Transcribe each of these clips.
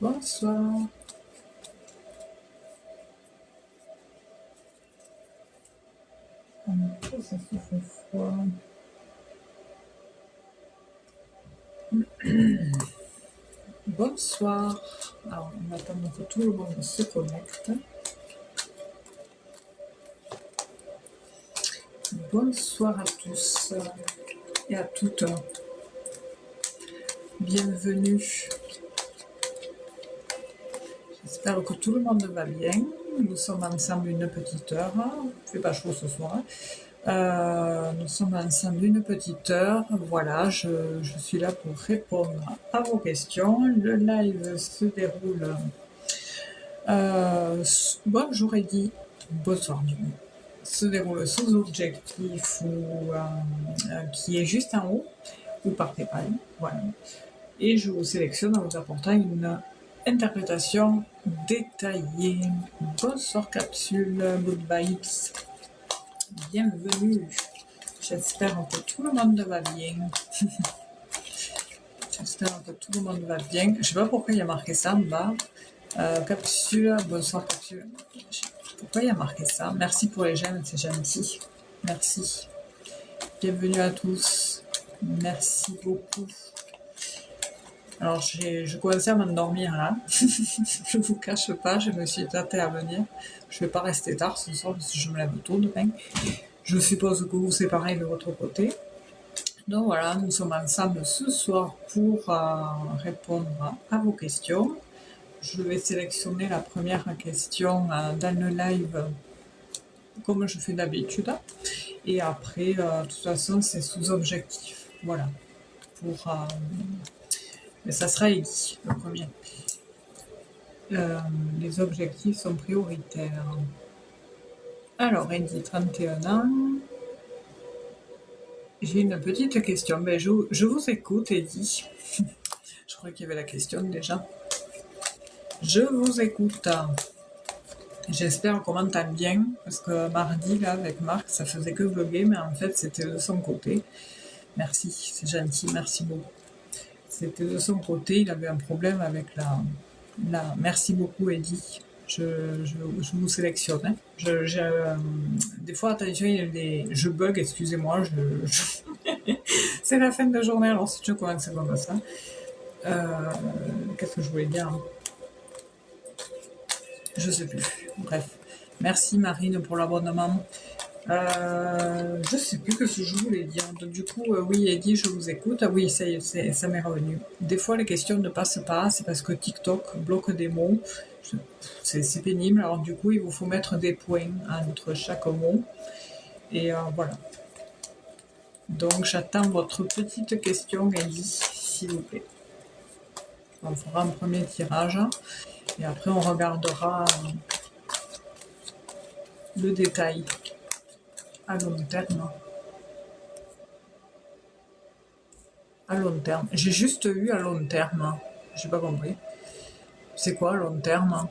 Bonsoir. Ça souffle froid. Bonsoir. Alors, on attend que tout le monde se connecte. Bonsoir à tous et à toutes. Bienvenue. J'espère que tout le monde va bien. Nous sommes ensemble une petite heure. Il fait pas chaud ce soir. Nous sommes ensemble une petite heure. Voilà, je suis là pour répondre à vos questions. Le live se déroule. Bonjour Eddy. Bonsoir du coup. Se déroule sous objectif ou qui est juste en haut ou par PayPal. Voilà. Et je vous sélectionne en vous apportant une interprétation détaillée. Bonsoir capsule, good vibes. Bienvenue. J'espère que tout le monde va bien. J'espère que tout le monde va bien. Je sais pas pourquoi il y a marqué ça en bas. Capsule, bonsoir capsule. Pourquoi il y a marqué ça? Merci pour les j'aime, c'est gentil. Merci. Bienvenue à tous. Merci beaucoup. Alors, je commençais à m'endormir là. Je vous cache pas, je me suis tâtée à venir. Je vais pas rester tard ce soir parce que je me lève tôt demain. Je suppose que vous c'est pareil de votre côté. Donc voilà, nous sommes ensemble ce soir pour répondre à vos questions. Je vais sélectionner la première question dans le live comme je fais d'habitude. Et après, de toute façon, c'est sous objectif. Voilà. Mais ça sera Eddy, le premier. Les objectifs sont prioritaires. Alors, Eddy, 31 ans. J'ai une petite question. Ben, je vous écoute, Eddy. Je crois qu'il y avait la question déjà. Je vous écoute. J'espère qu'on m'entend bien, parce que mardi, là, avec Marc, ça faisait que bugger, mais en fait, c'était de son côté. Merci, c'est gentil, merci beaucoup. C'était de son côté, il avait un problème avec la... Merci beaucoup, Eddy. Je vous sélectionne. Hein. Des fois, attention, je bug, excusez-moi. C'est la fin de journée, alors si tu commences comme ça. Qu'est-ce que je voulais dire? Je sais plus. Bref. Merci Marine pour l'abonnement. Je sais plus ce que je voulais dire. Donc, du coup, oui, Eddy, je vous écoute. Ah oui, ça m'est revenu. Des fois, les questions ne passent pas. C'est parce que TikTok bloque des mots. C'est pénible. Alors, du coup, il vous faut mettre des points entre chaque mot. Et voilà. Donc, j'attends votre petite question, Eddy, s'il vous plaît. On fera un premier tirage. Et après, on regardera le détail à long terme. À long terme. J'ai juste eu à long terme. J'ai pas compris. C'est quoi à long terme?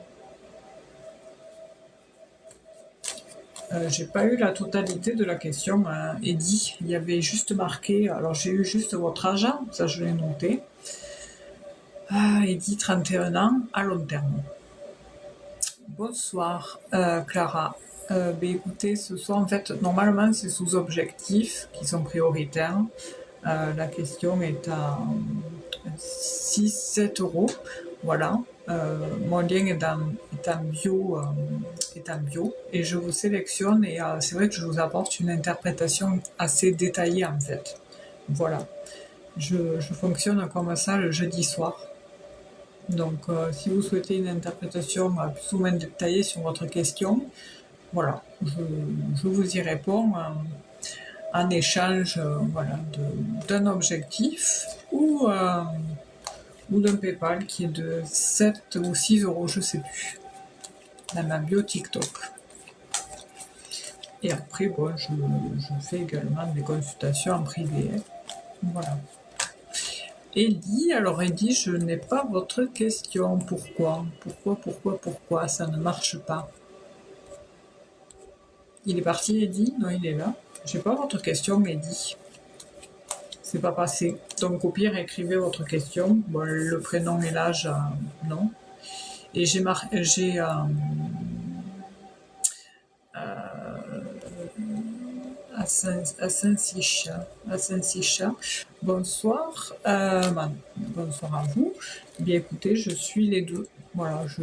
J'ai pas eu la totalité de la question, Eddy. Il y avait juste marqué. Alors j'ai eu juste votre âge, ça je l'ai noté. Eddy, 31 ans, à long terme. Bonsoir, Clara. Écoutez, ce soir, en fait, normalement, c'est sous objectifs qui sont prioritaires. La question est à 6-7 euros. Voilà. Mon lien est en bio et je vous sélectionne et c'est vrai que je vous apporte une interprétation assez détaillée en fait. Voilà. Je fonctionne comme ça le jeudi soir. Donc si vous souhaitez une interprétation plus ou moins détaillée sur votre question, voilà, je vous y réponds en échange voilà, d'un objectif ou d'un PayPal qui est de 7 ou 6 euros, je sais plus, dans ma bio TikTok. Et après, bon, je fais également des consultations en privé. Voilà. Eddy, alors Eddy, je n'ai pas votre question. Pourquoi? Pourquoi ça ne marche pas? Il est parti, Eddy? Non, il est là. J'ai pas votre question, Eddy. c'est pas passé. Donc au pire, écrivez votre question. Bon, le prénom et l'âge, non. Et j'ai à Saint-Sicha. Bonsoir. Bonsoir à vous. Bien écoutez, je suis les deux. Voilà, je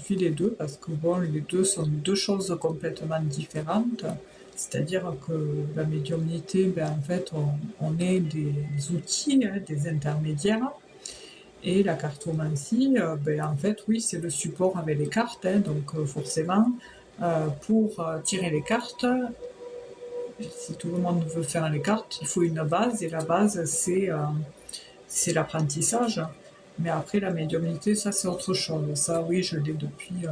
suis les deux parce que bon, les deux sont deux choses complètement différentes. C'est-à-dire que la médiumnité, ben, en fait, on est des outils, hein, des intermédiaires. Et la cartomancie, ben, en fait, oui, c'est le support avec les cartes. Hein, donc forcément, pour tirer les cartes, si tout le monde veut faire les cartes, il faut une base. Et la base, c'est l'apprentissage. Mais après, la médiumnité, ça, c'est autre chose. Ça, oui, je l'ai depuis...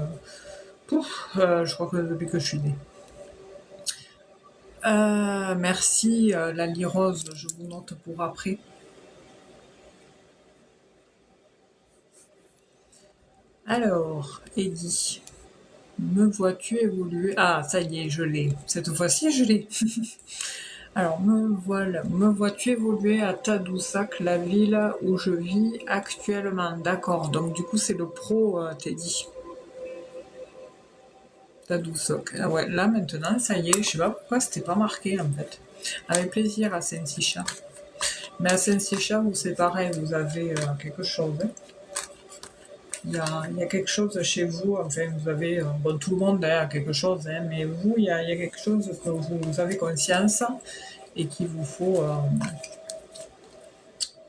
je crois que depuis que je suis née. Merci, Lali Rose, je vous note pour après. Alors, Eddy, me vois-tu évoluer? Ah, ça y est, je l'ai. Cette fois-ci, je l'ai. Alors, me vois-tu évoluer à Tadoussac, la ville où je vis actuellement? D'accord, donc du coup, c'est le pro, Teddy. Tadoussac. Ah ouais, là, maintenant, ça y est, je sais pas pourquoi c'était pas marqué, en fait. Avec plaisir à Saint-Sicha. Mais à Saint-Sicha, vous c'est pareil, vous avez quelque chose. Hein. Il y a quelque chose chez vous, enfin vous avez, bon tout le monde a quelque chose, hein, mais vous, il y a quelque chose que vous avez conscience et qu'il vous faut,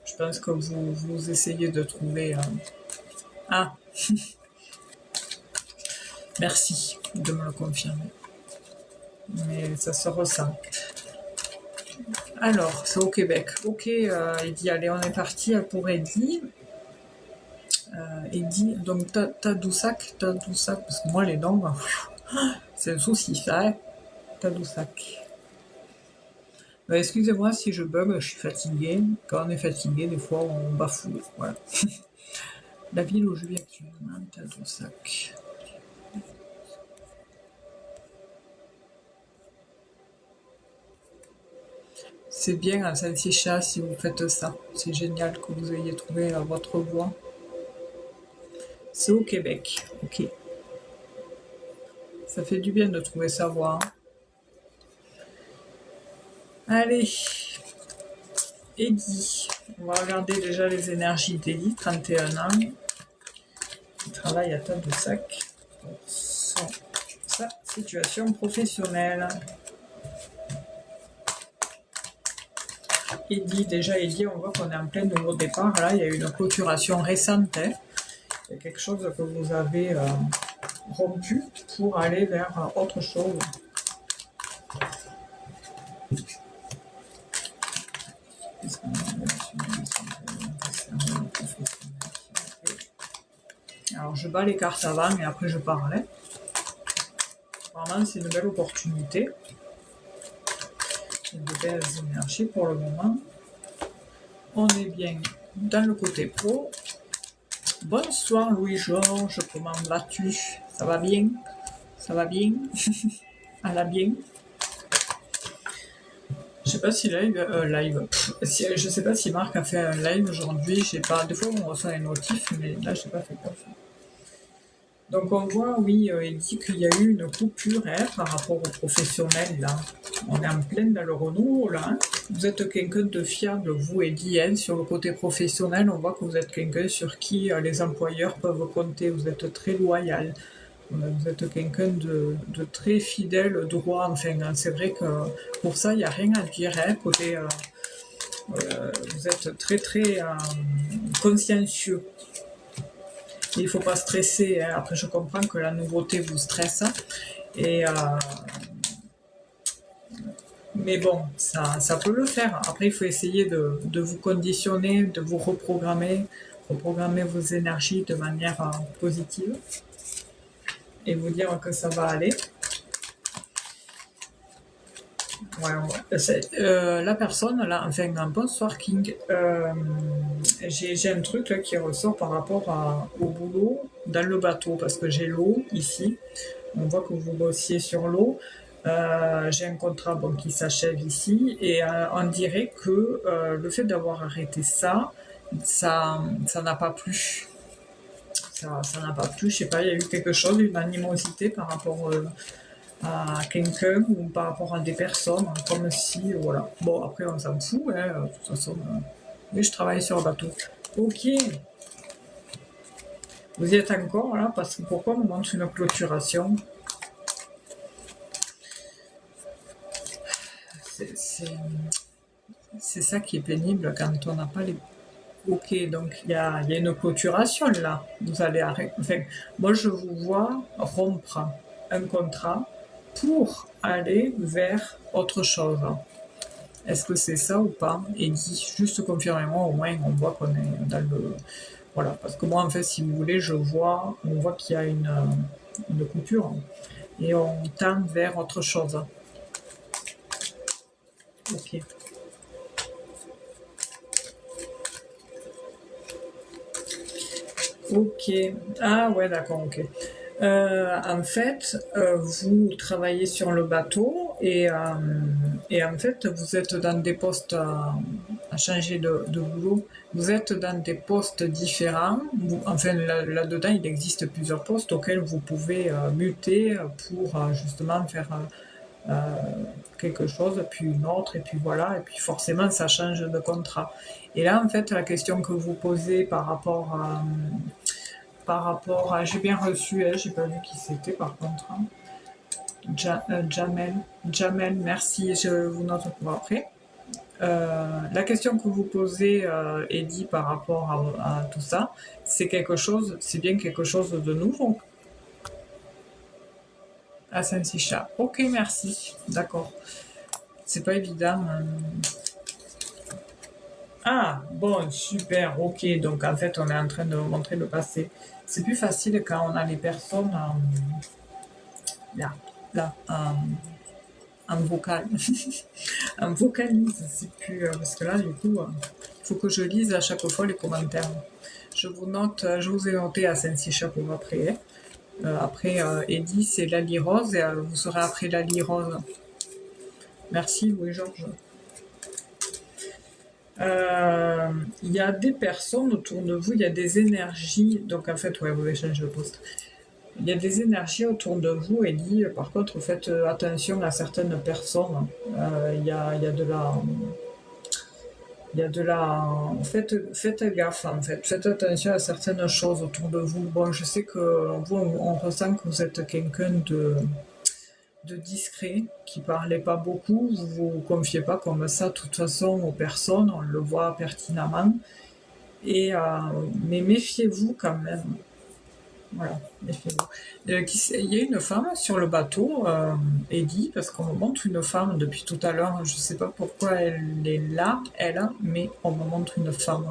je pense que vous essayez de trouver... Ah, merci de me le confirmer, mais ça se ressent. Alors, c'est au Québec. Ok, Eddy, allez, on est parti pour Eddy. Eddy, donc Tadoussac, parce que moi les noms, c'est un souci ça, hein. Tadoussac. Excusez-moi si je bug, je suis fatiguée. Quand on est fatigué, des fois on bafoue. Voilà. La ville où je vis actuellement, Tadoussac. C'est bien à Saint-Sicha si vous faites ça. C'est génial que vous ayez trouvé votre voie. C'est au Québec, ok. Ça fait du bien de trouver sa voie. Hein. Allez, Eddy. On va regarder déjà les énergies d'Eddy, 31 ans. Il travaille à Tadoussac pour sa situation professionnelle. Eddy, on voit qu'on est en plein nouveau départ. Là, il y a eu une clôturation récente. Hein. Il y a quelque chose que vous avez rompu pour aller vers autre chose. Alors, je bats les cartes avant et après je parle. Vraiment, c'est une belle opportunité. Il y a de belles énergies pour le moment. On est bien dans le côté pro. Bonsoir Louis-Georges, comment vas-tu? Ça va bien? Ça va bien? À la bien? Je sais pas si je sais pas si Marc a fait un live aujourd'hui. J'ai pas. Des fois on reçoit les notifs, mais là j'ai pas fait gaffe. Donc on voit, oui, il dit qu'il y a eu une coupure hein, par rapport aux professionnels là. On est en plein dans le renouveau là. Hein. Vous êtes quelqu'un de fiable, vous Eddy, hein, sur le côté professionnel, on voit que vous êtes quelqu'un sur qui les employeurs peuvent compter. Vous êtes très loyal. Vous êtes quelqu'un de très fidèle, droit, enfin, hein, c'est vrai que pour ça, il n'y a rien à dire, hein, côté, vous êtes très très consciencieux. Il ne faut pas stresser, hein. Après je comprends que la nouveauté vous stresse, et, mais bon, ça peut le faire. Après il faut essayer de vous conditionner, de vous reprogrammer vos énergies de manière positive. Et vous dire que ça va aller. Ouais. La personne, là, enfin, un bonsoir King. J'ai un truc là qui ressort par rapport au boulot dans le bateau, parce que j'ai l'eau ici. On voit que vous bossiez sur l'eau. J'ai un contrat bon, qui s'achève ici et on dirait que le fait d'avoir arrêté ça, ça n'a pas plu. Ça n'a pas plu, je sais pas, il y a eu quelque chose, une animosité par rapport à quelqu'un ou par rapport à des personnes, comme si, voilà. Bon, après, on s'en fout, hein, de toute façon. Mais je travaille sur le bateau. Ok, vous y êtes encore là, parce que pourquoi on me montre une clôturation? C'est ça qui est pénible quand on n'a pas les... Ok, donc il y a une clôturation là. Vous allez arrêter. Enfin, moi, je vous vois rompre un contrat pour aller vers autre chose. Est-ce que c'est ça ou pas? Et dit, juste confirmez-moi, au moins on voit qu'on est dans le... Voilà, parce que moi, en fait, si vous voulez, on voit qu'il y a une coupure et on tend vers autre chose. Ok. Ok. Ah ouais, d'accord, ok. En fait, vous travaillez sur le bateau et en fait, vous êtes dans des postes à changer de boulot. Vous êtes dans des postes différents. Enfin, là-dedans, il existe plusieurs postes auxquels vous pouvez muter pour justement faire quelque chose, puis une autre, et puis voilà, et puis forcément, ça change de contrat. Et là, en fait, la question que vous posez par rapport à... J'ai bien reçu, hein, j'ai pas vu qui c'était par contre. Hein. Jamel. Jamel, merci, je vous note pour après. La question que vous posez, Eddy, par rapport à tout ça, c'est bien quelque chose de nouveau. À Saint-Sicha. Ok, merci. D'accord. C'est pas évident. Ah, bon, super, ok. Donc en fait, on est en train de vous montrer le passé. C'est plus facile quand on a les personnes là, en vocal. En vocalise, c'est plus... parce que là, du coup, il faut que je lise à chaque fois les commentaires. Je vous ai noté à Saint-Sicha pour après. Hein. Après, Eddy, c'est Lali Rose, et vous serez après Lali Rose. Merci, Louis-Georges. Il y a des personnes autour de vous, il y a des énergies, donc en fait, ouais, vous allez changer de poste. Il y a des énergies autour de vous, Ellie. Par contre, faites attention à certaines personnes. Il y a de la... Il y a de la... Faites gaffe, en fait. Faites attention à certaines choses autour de vous. Bon, je sais que vous, on ressent que vous êtes quelqu'un de discret, qui parlait pas beaucoup. Vous vous confiez pas comme ça, de toute façon, aux personnes. On le voit pertinemment. Mais méfiez-vous quand même. Voilà, méfiez-vous. Il y a une femme sur le bateau, Eddy, parce qu'on me montre une femme depuis tout à l'heure. Je sais pas pourquoi elle est là, mais on me montre une femme.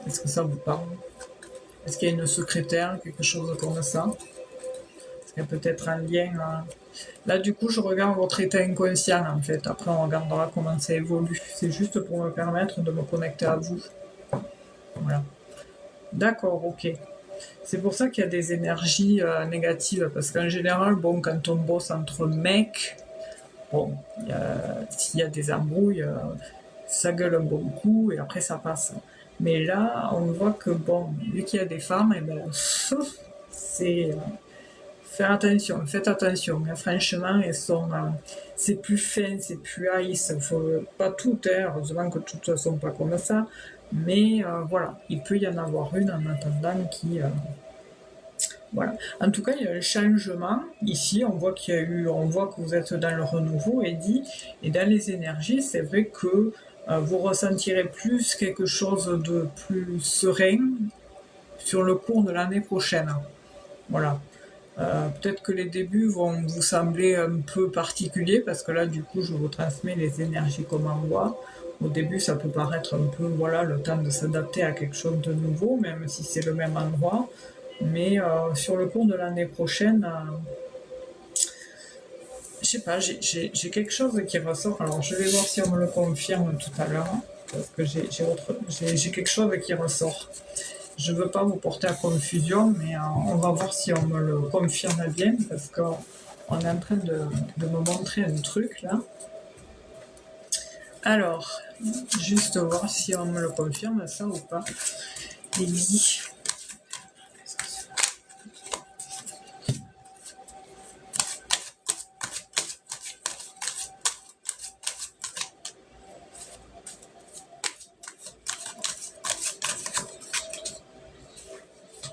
Est-ce que ça vous parle? Est-ce qu'il y a une secrétaire, quelque chose comme ça? Est-ce qu'il y a peut-être un lien Là, du coup, je regarde votre état inconscient, en fait. Après, on regardera comment ça évolue. C'est juste pour me permettre de me connecter à vous. Voilà. D'accord, ok. C'est pour ça qu'il y a des énergies négatives, parce qu'en général, bon, quand on bosse entre mecs, bon, s'il y a des embrouilles, ça gueule un bon coup et après ça passe. Mais là, on voit que, bon, vu qu'il y a des femmes, et ben, c'est... faire attention, faites attention, hein, franchement, c'est plus fin, c'est plus ice, faut pas tout, hein, heureusement que toutes ne sont pas comme ça, mais voilà, il peut y en avoir une en attendant qui... voilà. En tout cas, il y a un changement. Ici, on voit que vous êtes dans le renouveau, Eddy, et dans les énergies, c'est vrai que vous ressentirez plus quelque chose de plus serein sur le cours de l'année prochaine. Voilà. Peut-être que les débuts vont vous sembler un peu particuliers, parce que là, du coup, je vous transmets les énergies comme en voix. Au début, ça peut paraître un peu, voilà, le temps de s'adapter à quelque chose de nouveau, même si c'est le même endroit. Mais sur le cours de l'année prochaine, je sais pas, j'ai quelque chose qui ressort. Alors je vais voir si on me le confirme tout à l'heure, hein, parce que j'ai quelque chose qui ressort. Je veux pas vous porter à confusion, mais on va voir si on me le confirme bien, parce que On est en train de me montrer un truc là. Alors, juste voir si on me le confirme ça ou pas. Lily.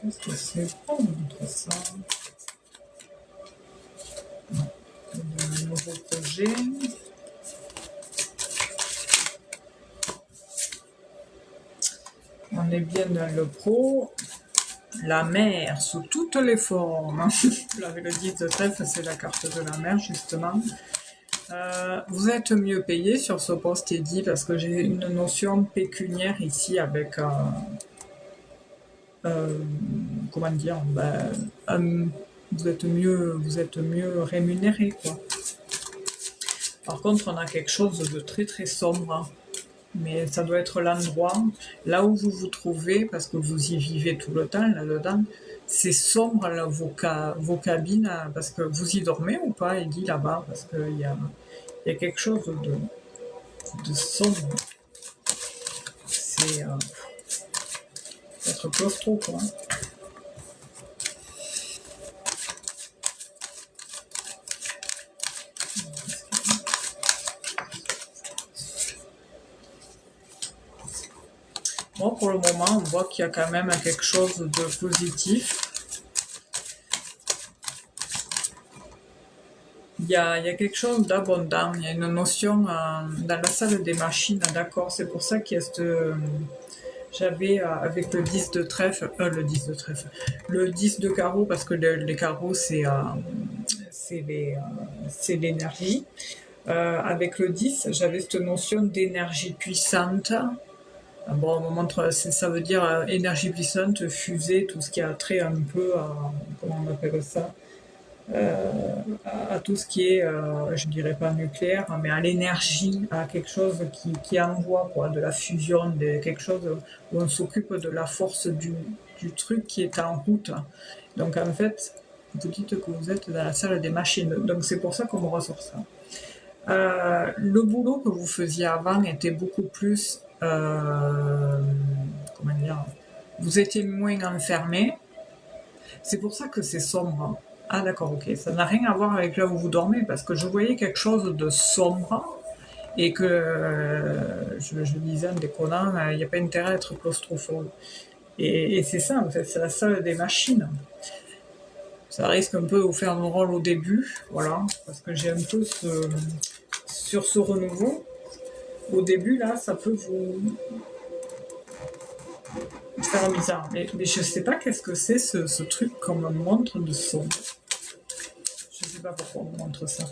Est-ce que c'est bon de ça? Non. Un nouveau projet. On est bien dans le pro. La mer sous toutes les formes. Avec le 10 de trèfle, c'est la carte de la mer justement. Vous êtes mieux payé sur ce poste dit parce que j'ai une notion pécuniaire ici avec comment dire, vous êtes mieux rémunéré quoi. Par contre, on a quelque chose de très très sombre, hein. Mais ça doit être l'endroit là où vous vous trouvez parce que vous y vivez tout le temps là-dedans. C'est sombre là, vos cabines parce que vous y dormez ou pas, il dit là-bas parce qu'il y a quelque chose de sombre. C'est être claustro quoi. Bon, pour le moment, on voit qu'il y a quand même quelque chose de positif. Il y a quelque chose d'abondant, il y a une notion dans la salle des machines, d'accord, c'est pour ça qu'il y a cette... J'avais avec le 10 de trèfle, le 10 de carreau, parce que les carreaux c'est l'énergie. Avec le 10, j'avais cette notion d'énergie puissante. Bon, on me montre, ça veut dire énergie puissante, fusée, tout ce qui a trait un peu à, comment on appelle ça, à tout ce qui est, je dirais pas nucléaire, mais à l'énergie, à quelque chose qui envoie quoi, de la fusion, quelque chose où on s'occupe de la force du truc qui est en route. Donc en fait, vous dites que vous êtes dans la salle des machines, donc c'est pour ça qu'on me ressort ça. Le boulot que vous faisiez avant était beaucoup plus, comment dire, vous étiez moins enfermé. C'est pour ça que c'est sombre. Ah d'accord, ok. Ça n'a rien à voir avec là où vous dormez, parce que je voyais quelque chose de sombre et que je disais en déconnant, il n'y a pas intérêt à être claustrophobe. Et c'est ça, en fait, c'est la salle des machines. Ça risque un peu de vous faire un rôle au début, voilà, parce que j'ai un peu sur ce renouveau. Au début, là, ça peut vous faire bizarre. Mais je sais pas qu'est-ce que c'est ce truc qu'on me montre de son. Je sais pas pourquoi on me montre ça.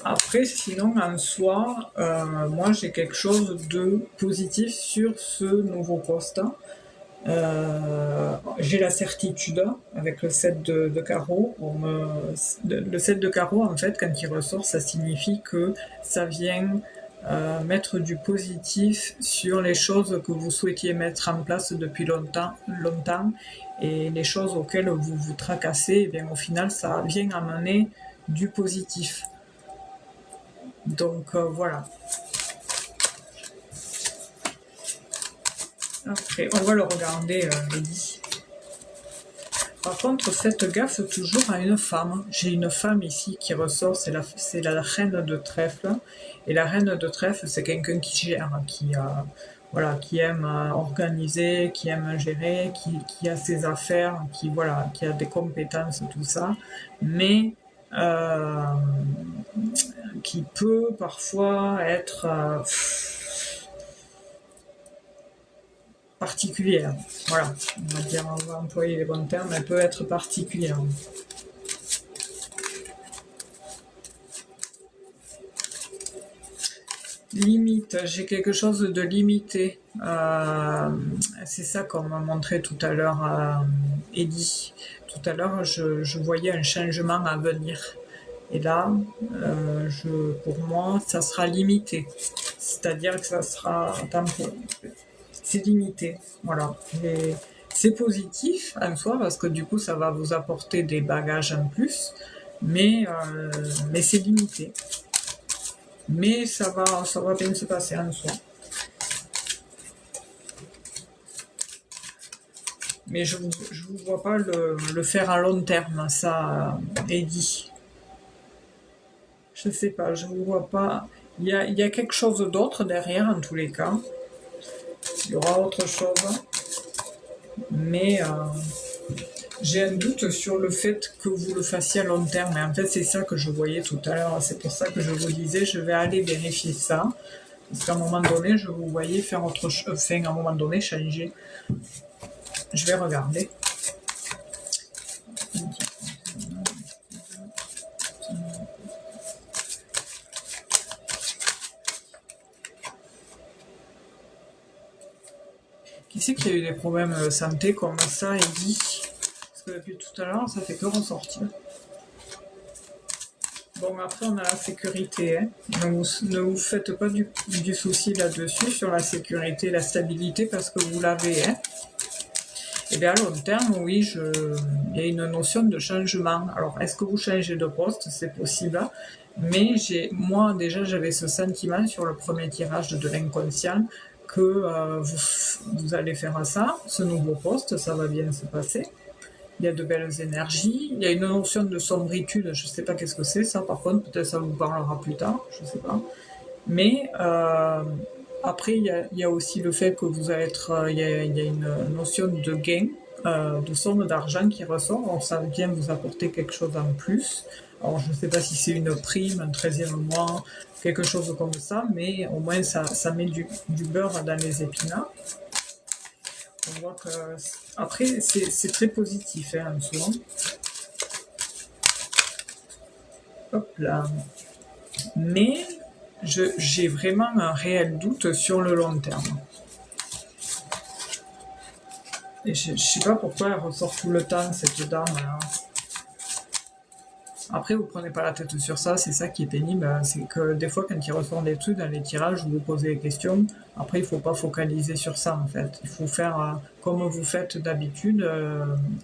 Après, sinon, en soi, moi, j'ai quelque chose de positif sur ce nouveau poste. J'ai la certitude avec le 7 de carreau. Le 7 de carreau, en fait, quand il ressort, ça signifie que ça vient mettre du positif sur les choses que vous souhaitiez mettre en place depuis longtemps, et les choses auxquelles vous vous tracassez, et bien, au final, ça vient amener du positif. Donc voilà. Après, on va le regarder, Lydie. Par contre, faites gaffe toujours à une femme. J'ai une femme ici qui ressort, c'est la reine de trèfle. Et la reine de trèfle, c'est quelqu'un qui gère, qui aime organiser, qui aime gérer, qui a ses affaires, qui a des compétences, tout ça. Mais qui peut parfois être particulière. Voilà, on va employer les bons termes, elle peut être particulière. Limite, j'ai quelque chose de limité. C'est ça qu'on m'a montré tout à l'heure, Eddie. Tout à l'heure, je voyais un changement à venir. Et là, pour moi, ça sera limité. C'est-à-dire que ça sera temporaire. C'est limité, voilà. C'est positif en soi parce que du coup ça va vous apporter des bagages en plus, mais c'est limité. Mais ça va bien se passer en soi. Mais je vous vois pas le faire à long terme, ça, Eddie. Je sais pas, je vous vois pas. Il y a quelque chose d'autre derrière en tous les cas. Il y aura autre chose. Mais j'ai un doute sur le fait que vous le fassiez à long terme. Et en fait, c'est ça que je voyais tout à l'heure. C'est pour ça que je vous disais, je vais aller vérifier ça. Parce qu'à un moment donné, je vous voyais faire autre chose. Enfin, à un moment donné, changer. Je vais regarder. Qui c'est qui a eu des problèmes de santé comme ça, Eddie? Parce que depuis tout à l'heure, ça fait que ressortir. Bon, après, on a la sécurité. Hein. Ne vous faites pas du souci là-dessus, sur la sécurité, la stabilité, parce que vous l'avez. Hein. Et bien, à long terme, oui, il y a une notion de changement. Alors, est-ce que vous changez de poste? C'est possible. Mais moi, déjà, j'avais ce sentiment sur le premier tirage de l'inconscient que vous allez faire ça, ce nouveau poste, ça va bien se passer. Il y a de belles énergies, il y a une notion de sombritude, je ne sais pas qu'est-ce que c'est ça, par contre, peut-être ça vous parlera plus tard, je ne sais pas. Mais après, il y a aussi le fait que vous allez être, il y a une notion de gain, de somme d'argent qui ressort, alors ça vient vous apporter quelque chose en plus. Alors je ne sais pas si c'est une prime, un 13e mois, quelque chose comme ça, mais au moins ça met du beurre dans les épinards. On voit que après c'est très positif hein, en soi. Hop là. Mais j'ai vraiment un réel doute sur le long terme. Et je ne sais pas pourquoi elle ressort tout le temps cette dame là. Après, vous prenez pas la tête sur ça, c'est ça qui est pénible, c'est que des fois, quand il ressort des trucs dans les tirages, vous vous posez des questions. Après, il faut pas focaliser sur ça, en fait. Il faut faire comme vous faites d'habitude,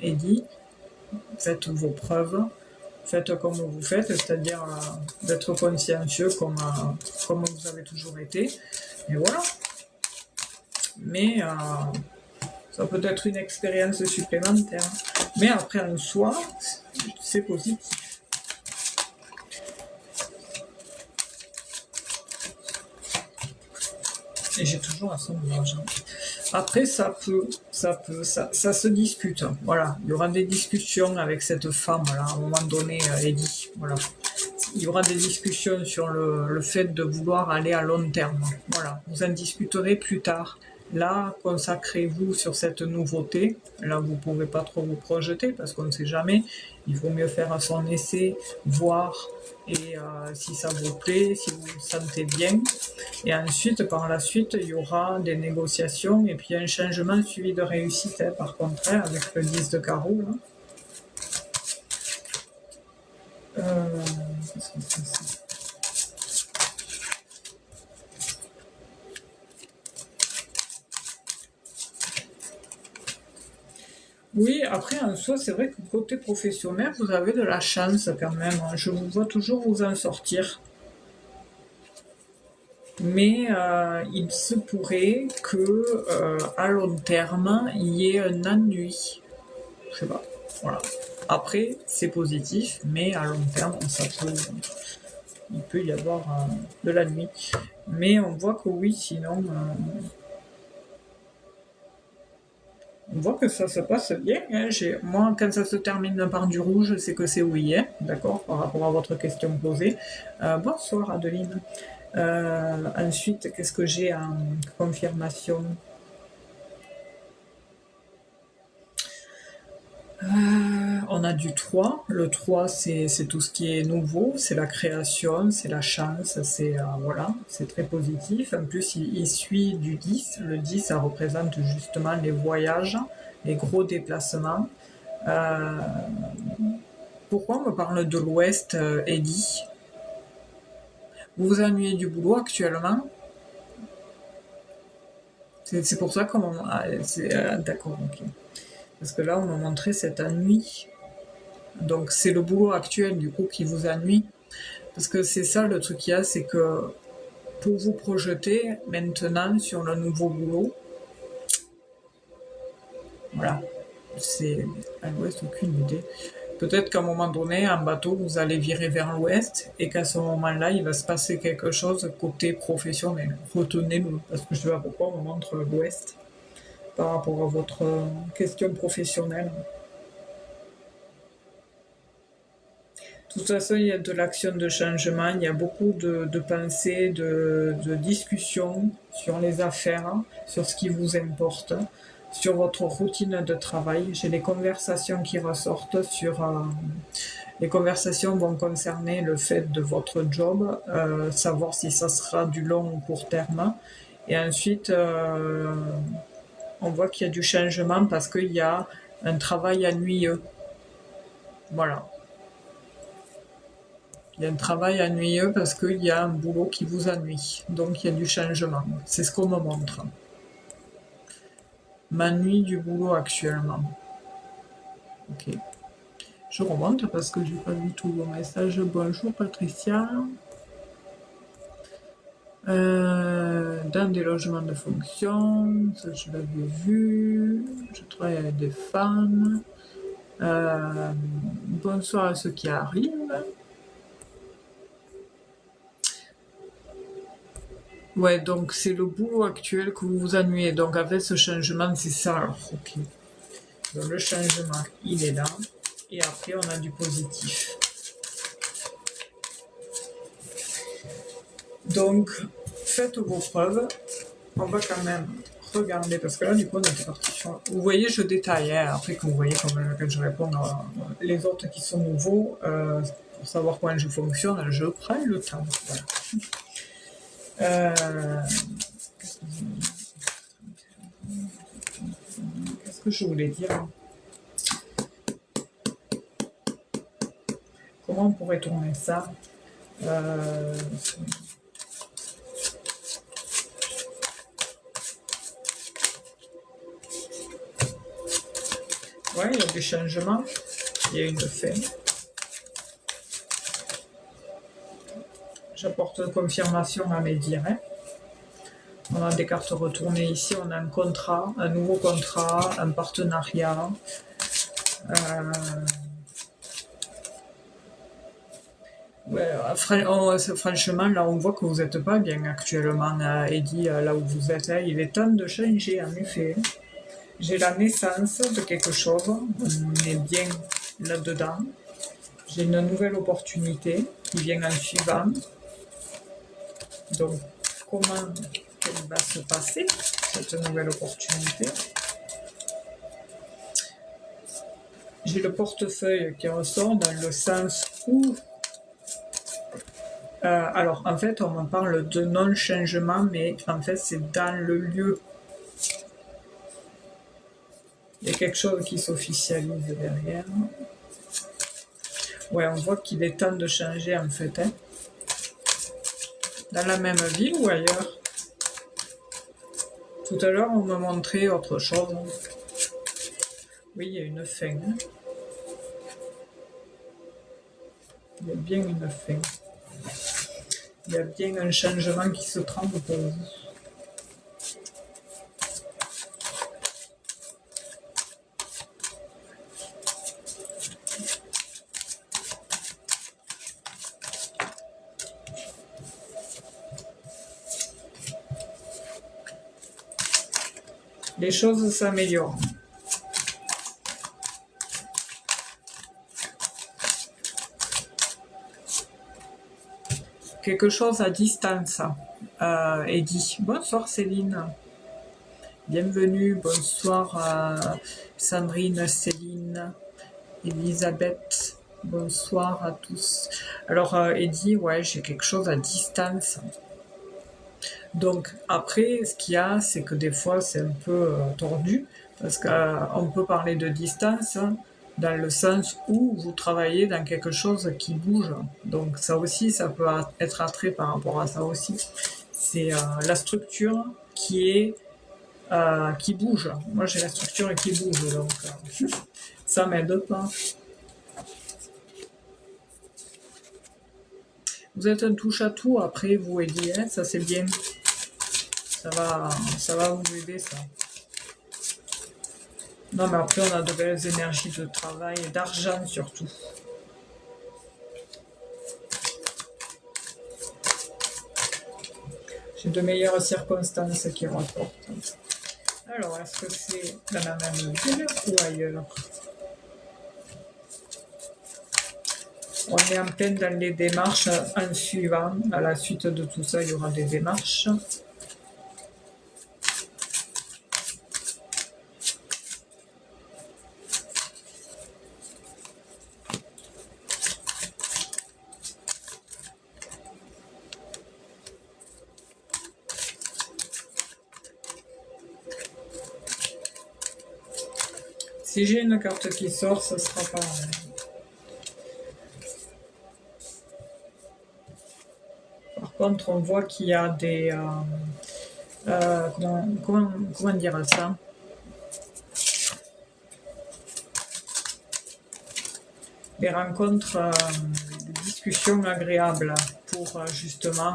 Eddie. Faites vos preuves. Faites comme vous faites, c'est-à-dire d'être consciencieux comme vous avez toujours été. Et voilà. Mais ça peut être une expérience supplémentaire. Mais après, en soi, c'est positif. Et j'ai toujours un sondage. Après, ça se discute. Voilà, il y aura des discussions avec cette femme-là, à un moment donné, Eddie. Voilà. Il y aura des discussions sur le fait de vouloir aller à long terme. Voilà, vous en discuterez plus tard. Là, consacrez-vous sur cette nouveauté. Là, vous ne pouvez pas trop vous projeter parce qu'on ne sait jamais. Il vaut mieux faire son essai, voir et si ça vous plaît, si vous vous sentez bien. Et ensuite, par la suite, il y aura des négociations et puis un changement suivi de réussite, hein, par contraire, avec le 10 de carreau. Là. Oui, après, en soi, c'est vrai que côté professionnel, vous avez de la chance quand même. Je vous vois toujours vous en sortir. Mais il se pourrait que à long terme, il y ait un ennui. Je sais pas. Voilà. Après, c'est positif, mais à long terme, il peut y avoir de l'ennui. Mais on voit que oui, sinon, on voit que ça se passe bien. Hein. Moi, quand ça se termine par du rouge, c'est que c'est oui, hein, d'accord, par rapport à votre question posée. Bonsoir Adeline. Ensuite, qu'est-ce que j'ai en confirmation? On a du 3. Le 3, c'est tout ce qui est nouveau, c'est la création, c'est la chance, voilà, c'est très positif. En plus, il suit du 10. Le 10, ça représente justement les voyages, les gros déplacements. Pourquoi on me parle de l'Ouest, Eddie? Vous vous ennuyez du boulot actuellement? C'est pour ça qu'on m'a... d'accord, ok. Parce que là, on m'a montré cet ennui. Donc, c'est le boulot actuel, du coup, qui vous ennuie. Parce que c'est ça, le truc qu'il y a, c'est que pour vous projeter maintenant sur le nouveau boulot, voilà, c'est à l'ouest, aucune idée. Peut-être qu'à un moment donné, en bateau, vous allez virer vers l'ouest et qu'à ce moment-là, il va se passer quelque chose côté professionnel. Retenez-le, parce que je ne sais pas pourquoi on me montre l'ouest par rapport à votre question professionnelle. De toute façon, il y a de l'action de changement, il y a beaucoup de pensées, de discussions sur les affaires, sur ce qui vous importe, sur votre routine de travail. J'ai les conversations qui ressortent sur... les conversations vont concerner le fait de votre job, savoir si ça sera du long ou court terme. Et ensuite, on voit qu'il y a du changement parce qu'il y a un travail ennuyeux. Voilà. Il y a un travail ennuyeux parce qu'il y a un boulot qui vous ennuie. Donc il y a du changement. C'est ce qu'on me montre. M'ennuie du boulot actuellement. Ok. Je remonte parce que j'ai pas du tout vos messages. Bonjour Patricia. Dans des logements de fonction, ça je l'avais vu. Je travaille avec des femmes. Bonsoir à ceux qui arrivent. Ouais, donc c'est le boulot actuel que vous vous ennuyez. Donc avec ce changement, c'est ça. Alors, ok. Donc le changement, il est là. Et après, on a du positif. Donc, faites vos preuves. On va quand même regarder, parce que là, du coup, on était parti sur... Vous voyez, je détaille, hein, après que vous voyez quand je réponds à les autres qui sont nouveaux, pour savoir comment je fonctionne, je prends le temps. Voilà. Qu'est-ce que je voulais dire? Comment on pourrait tourner ça? Ouais, il y a des changements, il y a une fin. J'apporte une confirmation à mes dires. On a des cartes retournées ici, on a un contrat, un nouveau contrat, un partenariat. Ouais, franchement, là, on voit que vous n'êtes pas bien actuellement, Eddie, là où vous êtes. Il est temps de changer, en effet. J'ai la naissance de quelque chose, on est bien là-dedans. J'ai une nouvelle opportunité qui vient en suivant. Donc, comment elle va se passer, cette nouvelle opportunité? J'ai le portefeuille qui ressort dans le sens où... alors, en fait, on me parle de non-changement, mais en fait, c'est dans le lieu. Il y a quelque chose qui s'officialise derrière. Ouais, on voit qu'il est temps de changer, en fait. Hein. Dans la même ville ou ailleurs? Tout à l'heure, on me montrait autre chose. Oui, il y a une fin. Hein. Il y a bien une fin. Il y a bien un changement qui se trame pour vous. Les choses s'améliorent. Quelque chose à distance, Eddie. Bonsoir Céline. Bienvenue, bonsoir Sandrine, Céline, Elisabeth. Bonsoir à tous. Alors Eddie, ouais, j'ai quelque chose à distance. Donc après, ce qu'il y a, c'est que des fois c'est un peu tordu, parce qu'on peut parler de distance dans le sens où vous travaillez dans quelque chose qui bouge. Donc ça aussi, ça peut être attrait par rapport à ça aussi. C'est la structure qui est qui bouge. Moi, j'ai la structure qui bouge, donc ça m'aide pas. Vous êtes un touche-à-tout après, vous, Eddie, hein, ça c'est bien. Ça va vous aider, ça. Non, mais après, on a de belles énergies de travail et d'argent, surtout. J'ai de meilleures circonstances qui rapportent. Alors, est-ce que c'est dans la même ville ou ailleurs? On est en pleine dans les démarches en suivant. À la suite de tout ça, il y aura des démarches. Si j'ai une carte qui sort, ce sera pas... Par contre, on voit qu'il y a des... comment dire ça? Des rencontres, des discussions agréables pour justement,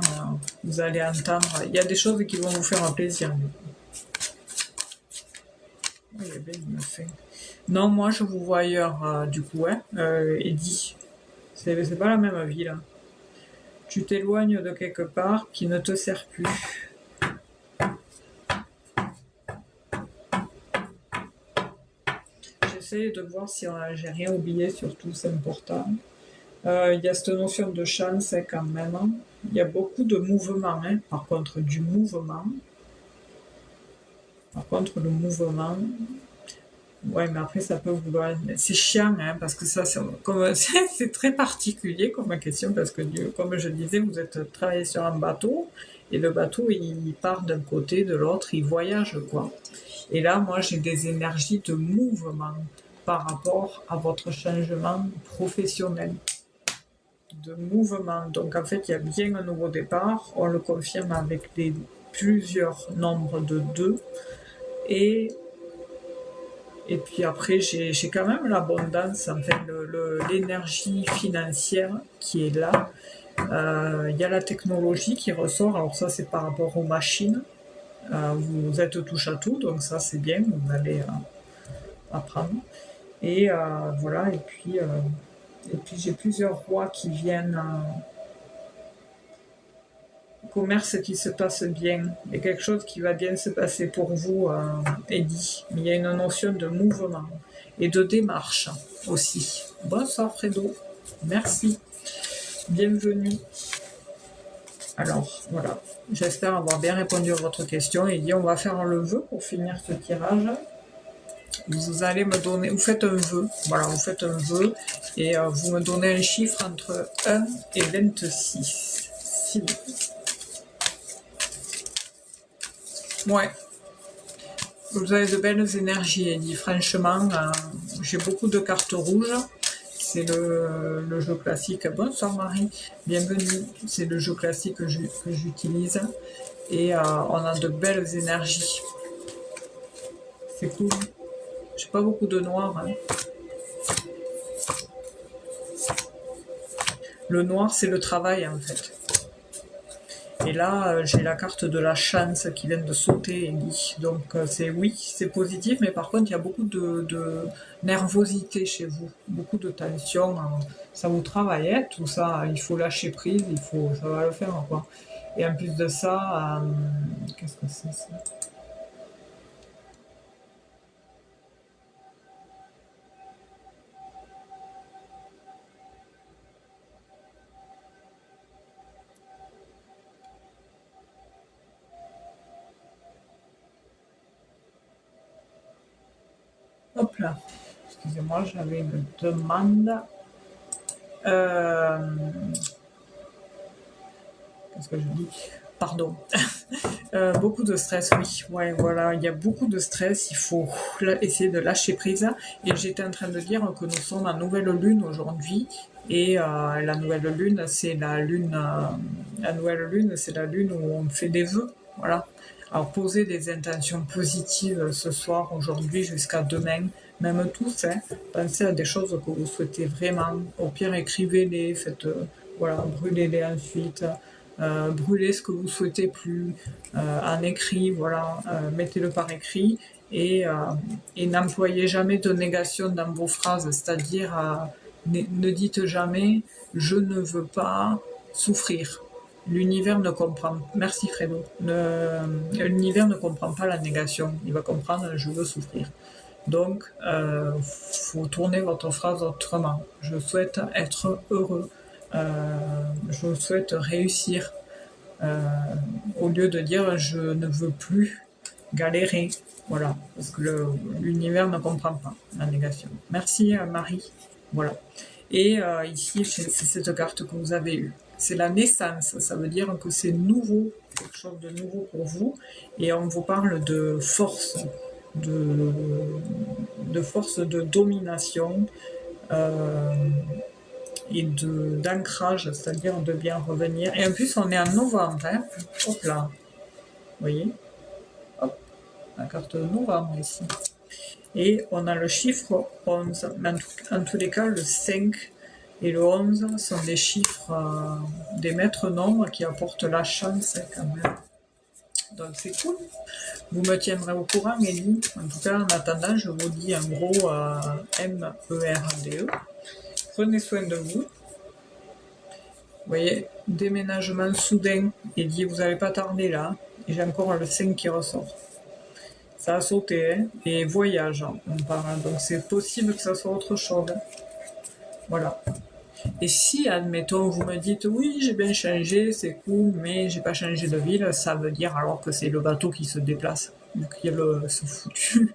vous allez entendre... Il y a des choses qui vont vous faire un plaisir. Oui, il me fait... Non, moi je vous vois ailleurs, du coup, hein, Eddie. C'est pas la même vie, là. Tu t'éloignes de quelque part qui ne te sert plus. J'essaie de voir si j'ai rien oublié, surtout, c'est important. Il y a cette notion de chance, hein, quand même. Il y a beaucoup de mouvement, hein, par contre, du mouvement. Par contre, le mouvement... Ouais, mais après, ça peut vouloir... C'est chiant, hein, parce que ça, c'est très particulier comme question, parce que, comme je disais, vous êtes travaillé sur un bateau, et le bateau, il part d'un côté, de l'autre, il voyage, quoi. Et là, moi, j'ai des énergies de mouvement par rapport à votre changement professionnel. De mouvement. Donc, en fait, il y a bien un nouveau départ. On le confirme avec plusieurs nombres de 2. Et puis après, j'ai quand même l'abondance, enfin l'énergie financière qui est là. Il y a la technologie qui ressort, alors ça c'est par rapport aux machines. Vous êtes touche à tout, donc ça c'est bien, vous allez apprendre. Et voilà, et puis j'ai plusieurs rois qui viennent... commerce qui se passe bien, il y a quelque chose qui va bien se passer pour vous, Eddie. Il y a une notion de mouvement et de démarche aussi. Bonsoir Fredo, merci, bienvenue. Alors voilà, j'espère avoir bien répondu à votre question. Eddie, on va faire le vœu pour finir ce tirage. Vous allez me donner, vous faites un vœu, voilà, vous faites un vœu et vous me donnez un chiffre entre 1 et 26. S'il vous plaît. Ouais. Vous avez de belles énergies, Eddie. Franchement, j'ai beaucoup de cartes rouges. C'est le jeu classique. Bonsoir Marie, bienvenue. C'est le jeu classique que j'utilise. Et on a de belles énergies. C'est cool. J'ai pas beaucoup de noir. Hein. Le noir, c'est le travail, en fait. Et là, j'ai la carte de la chance qui vient de sauter, Eddie. Donc, oui, c'est positif, mais par contre, il y a beaucoup de nervosité chez vous, beaucoup de tension. Ça vous travaille, hein, tout ça. Il faut lâcher prise, ça va le faire, quoi. Et en plus de ça, qu'est-ce que c'est ça? Hop là. Excusez-moi, j'avais une demande. Qu'est-ce que je dis? Pardon. Beaucoup de stress, oui. Ouais, voilà, il y a beaucoup de stress. Il faut essayer de lâcher prise. Et j'étais en train de dire que nous sommes en nouvelle lune aujourd'hui. Et la nouvelle lune, c'est la lune. La nouvelle lune, c'est la lune où on fait des vœux. Voilà. Alors posez des intentions positives ce soir, aujourd'hui, jusqu'à demain, même tous, hein. Pensez à des choses que vous souhaitez vraiment. Au pire, écrivez-les, faites, voilà, brûlez-les ensuite. Brûlez ce que vous souhaitez plus en écrit, voilà, mettez-le par écrit et n'employez jamais de négation dans vos phrases, c'est-à-dire ne dites jamais je ne veux pas souffrir. L'univers ne comprend. Merci Fredo. L'univers ne comprend pas la négation. Il va comprendre je veux souffrir. Donc, faut tourner votre phrase autrement. Je souhaite être heureux. Je souhaite réussir. Au lieu de dire je ne veux plus galérer. Voilà, parce que l'univers ne comprend pas la négation. Merci Marie. Voilà. Et ici, c'est cette carte que vous avez eue. C'est la naissance, ça veut dire que c'est nouveau, quelque chose de nouveau pour vous. Et on vous parle de force, de force de domination et d'ancrage, c'est-à-dire de bien revenir. Et en plus, on est en novembre, hein. Hop là, vous voyez, hop, la carte de novembre ici. Et on a le chiffre 11, mais en tous les cas, le 5 et le 11 sont des chiffres, des maîtres nombres qui apportent la chance quand même. Donc c'est cool. Vous me tiendrez au courant, Ellie. En tout cas, en attendant, je vous dis en gros MERDE. Prenez soin de vous. Vous voyez, déménagement soudain. Ellie, vous n'allez pas tarder là. Et j'ai encore le 5 qui ressort. Ça a sauté, hein. Et voyage, hein, on parle. Donc c'est possible que ça soit autre chose. Voilà. Et si, admettons, vous me dites oui, j'ai bien changé, c'est cool, mais j'ai pas changé de ville, ça veut dire alors que c'est le bateau qui se déplace. Donc il y a ce foutu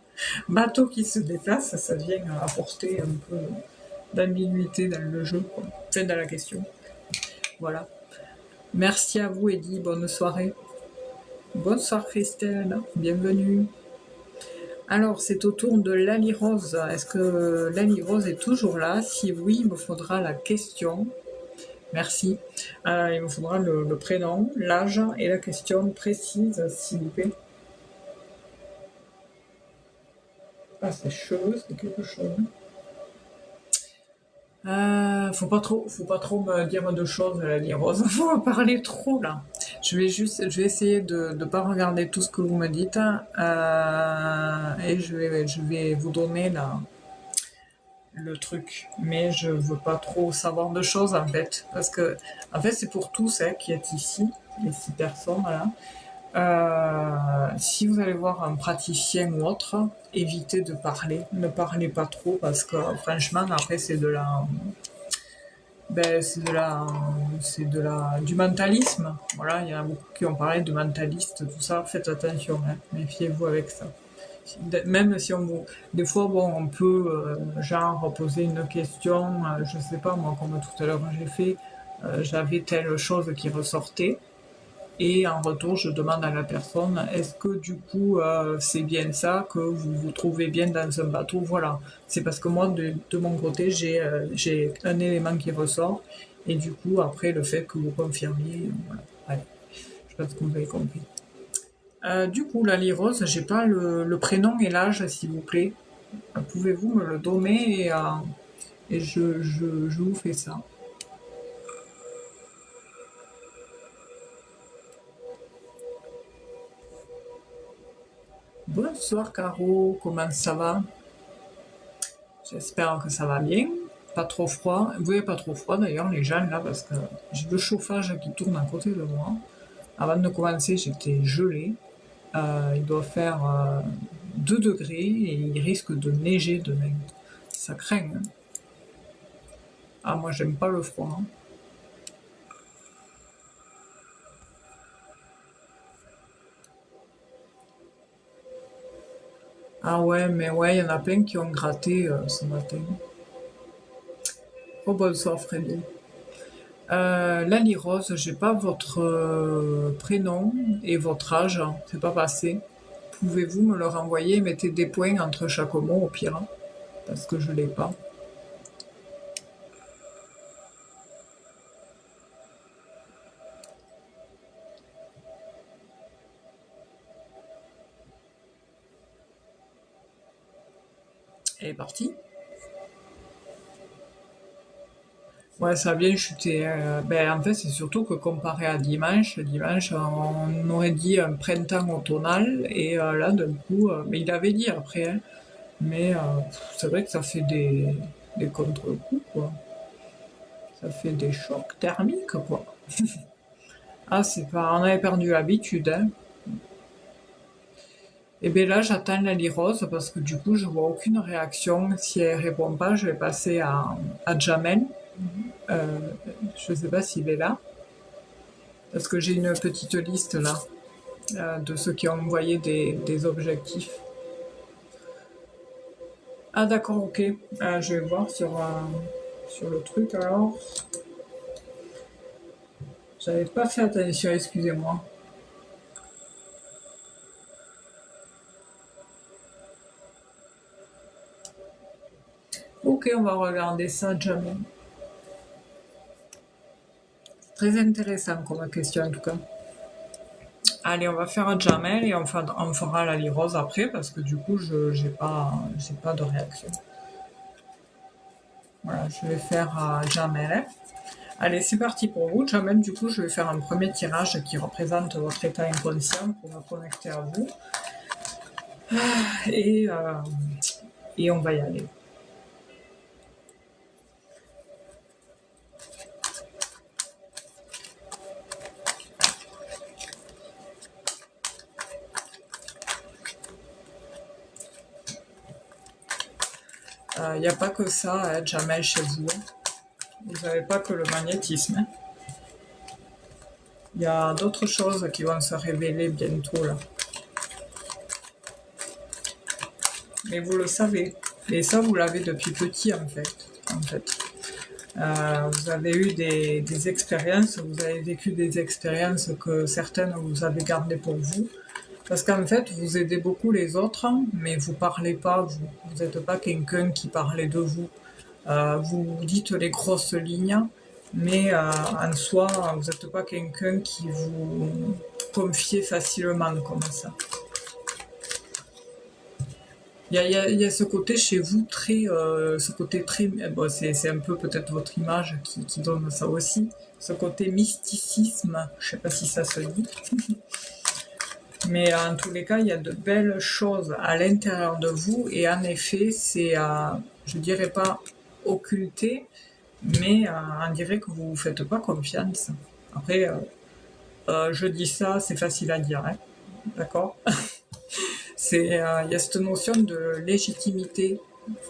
bateau qui se déplace, ça vient apporter un peu d'ambiguïté dans le jeu, quoi. Enfin, dans la question. Voilà. Merci à vous, Eddy, bonne soirée. Bonsoir Christelle, bienvenue. Alors, c'est au tour de Lali Rose. Est-ce que Lali Rose est toujours là? Si oui, il me faudra la question. Merci. Il me faudra le prénom, l'âge et la question précise, s'il vous plaît. Ah, c'est cheveux, c'est quelque chose. Faut pas trop me dire de choses, Lali Rose. Faut en parler trop là. Je vais essayer de ne pas regarder tout ce que vous me dites et je vais vous donner le truc. Mais je veux pas trop savoir de choses en fait, parce que en fait c'est pour tous qui êtes ici, les 6 personnes là. Si vous allez voir un praticien ou autre, évitez de parler. Ne parlez pas trop parce que franchement, après, c'est du mentalisme. Voilà, il y en a beaucoup qui ont parlé de mentaliste, tout ça. Faites attention, hein. Méfiez-vous avec ça. Même si des fois, bon, on peut, genre, poser une question, je sais pas, moi, comme tout à l'heure j'ai fait, j'avais telle chose qui ressortait. Et en retour, je demande à la personne, est-ce que du coup, c'est bien ça, que vous vous trouvez bien dans un bateau? Voilà. C'est parce que moi, de mon côté, j'ai un élément qui ressort. Et du coup, après, le fait que vous confirmiez, voilà. Allez, je pense que vous avez compris. Du coup, la Rose, j'ai pas le prénom et l'âge, s'il vous plaît. Pouvez-vous me le donner et je vous fais ça. Bonsoir Caro, comment ça va? J'espère que ça va bien. Pas trop froid. Vous n'avez pas trop froid d'ailleurs les gens là parce que j'ai le chauffage qui tourne à côté de moi. Avant de commencer j'étais gelée. Il doit faire 2 degrés et il risque de neiger demain. Ça craint. Hein. Ah moi j'aime pas le froid. Hein. Ah ouais mais ouais il y en a plein qui ont gratté ce matin. Oh bonsoir Freddy. Lali Rose, j'ai pas votre prénom et votre âge, c'est pas passé. Pouvez-vous me le renvoyer? Mettez des points entre chaque mot au pire, hein, parce que je l'ai pas. Elle est partie. Ouais, ça a bien chuté. Ben, en fait, c'est surtout que comparé à dimanche, on aurait dit un printemps automnal, et là, d'un coup, mais il avait dit après, hein, mais c'est vrai que ça fait des contre-coups, quoi. Ça fait des chocs thermiques, quoi. Ah, c'est pas, on avait perdu l'habitude, hein. Et bien là, j'attends la Rose parce que du coup, je vois aucune réaction. Si elle répond pas, je vais passer à Jamel. Euh, je sais pas s'il est là. Parce que j'ai une petite liste là de ceux qui ont envoyé des objectifs. Ah d'accord, ok. Je vais voir sur le truc alors. J'avais pas fait attention, excusez-moi. Ok, on va regarder ça, Jamel. Très intéressant comme question en tout cas. Allez, on va faire un Jamel et on fera la Rose après parce que du coup, je j'ai pas de réaction. Voilà, je vais faire Jamel. Allez, c'est parti pour vous. Jamel, du coup, je vais faire un premier tirage qui représente votre état inconscient pour me connecter à vous. Et, euh, et on va y aller. Il n'y a pas que ça, hein, Jamel, chez vous. Vous n'avez pas que le magnétisme. Hein. Il y a d'autres choses qui vont se révéler bientôt là. Mais vous le savez. Et ça, vous l'avez depuis petit en fait. Vous avez eu des expériences, vous avez vécu des expériences que certaines vous avez gardées pour vous. Parce qu'en fait, vous aidez beaucoup les autres, mais vous parlez pas, vous. Vous n'êtes pas quelqu'un qui parlait de vous. Vous dites les grosses lignes, mais en soi, vous n'êtes pas quelqu'un qui vous confie facilement comme ça. Il y a ce côté chez vous très, ce côté très, bon, c'est un peu peut-être votre image qui donne ça aussi, ce côté mysticisme, je sais pas si ça se dit, mais en tous les cas, il y a de belles choses à l'intérieur de vous et en effet, c'est, je dirais pas occulté, mais on dirait que vous vous faites pas confiance. Après, je dis ça, c'est facile à dire, hein, d'accord? C'est, il y a cette notion de légitimité.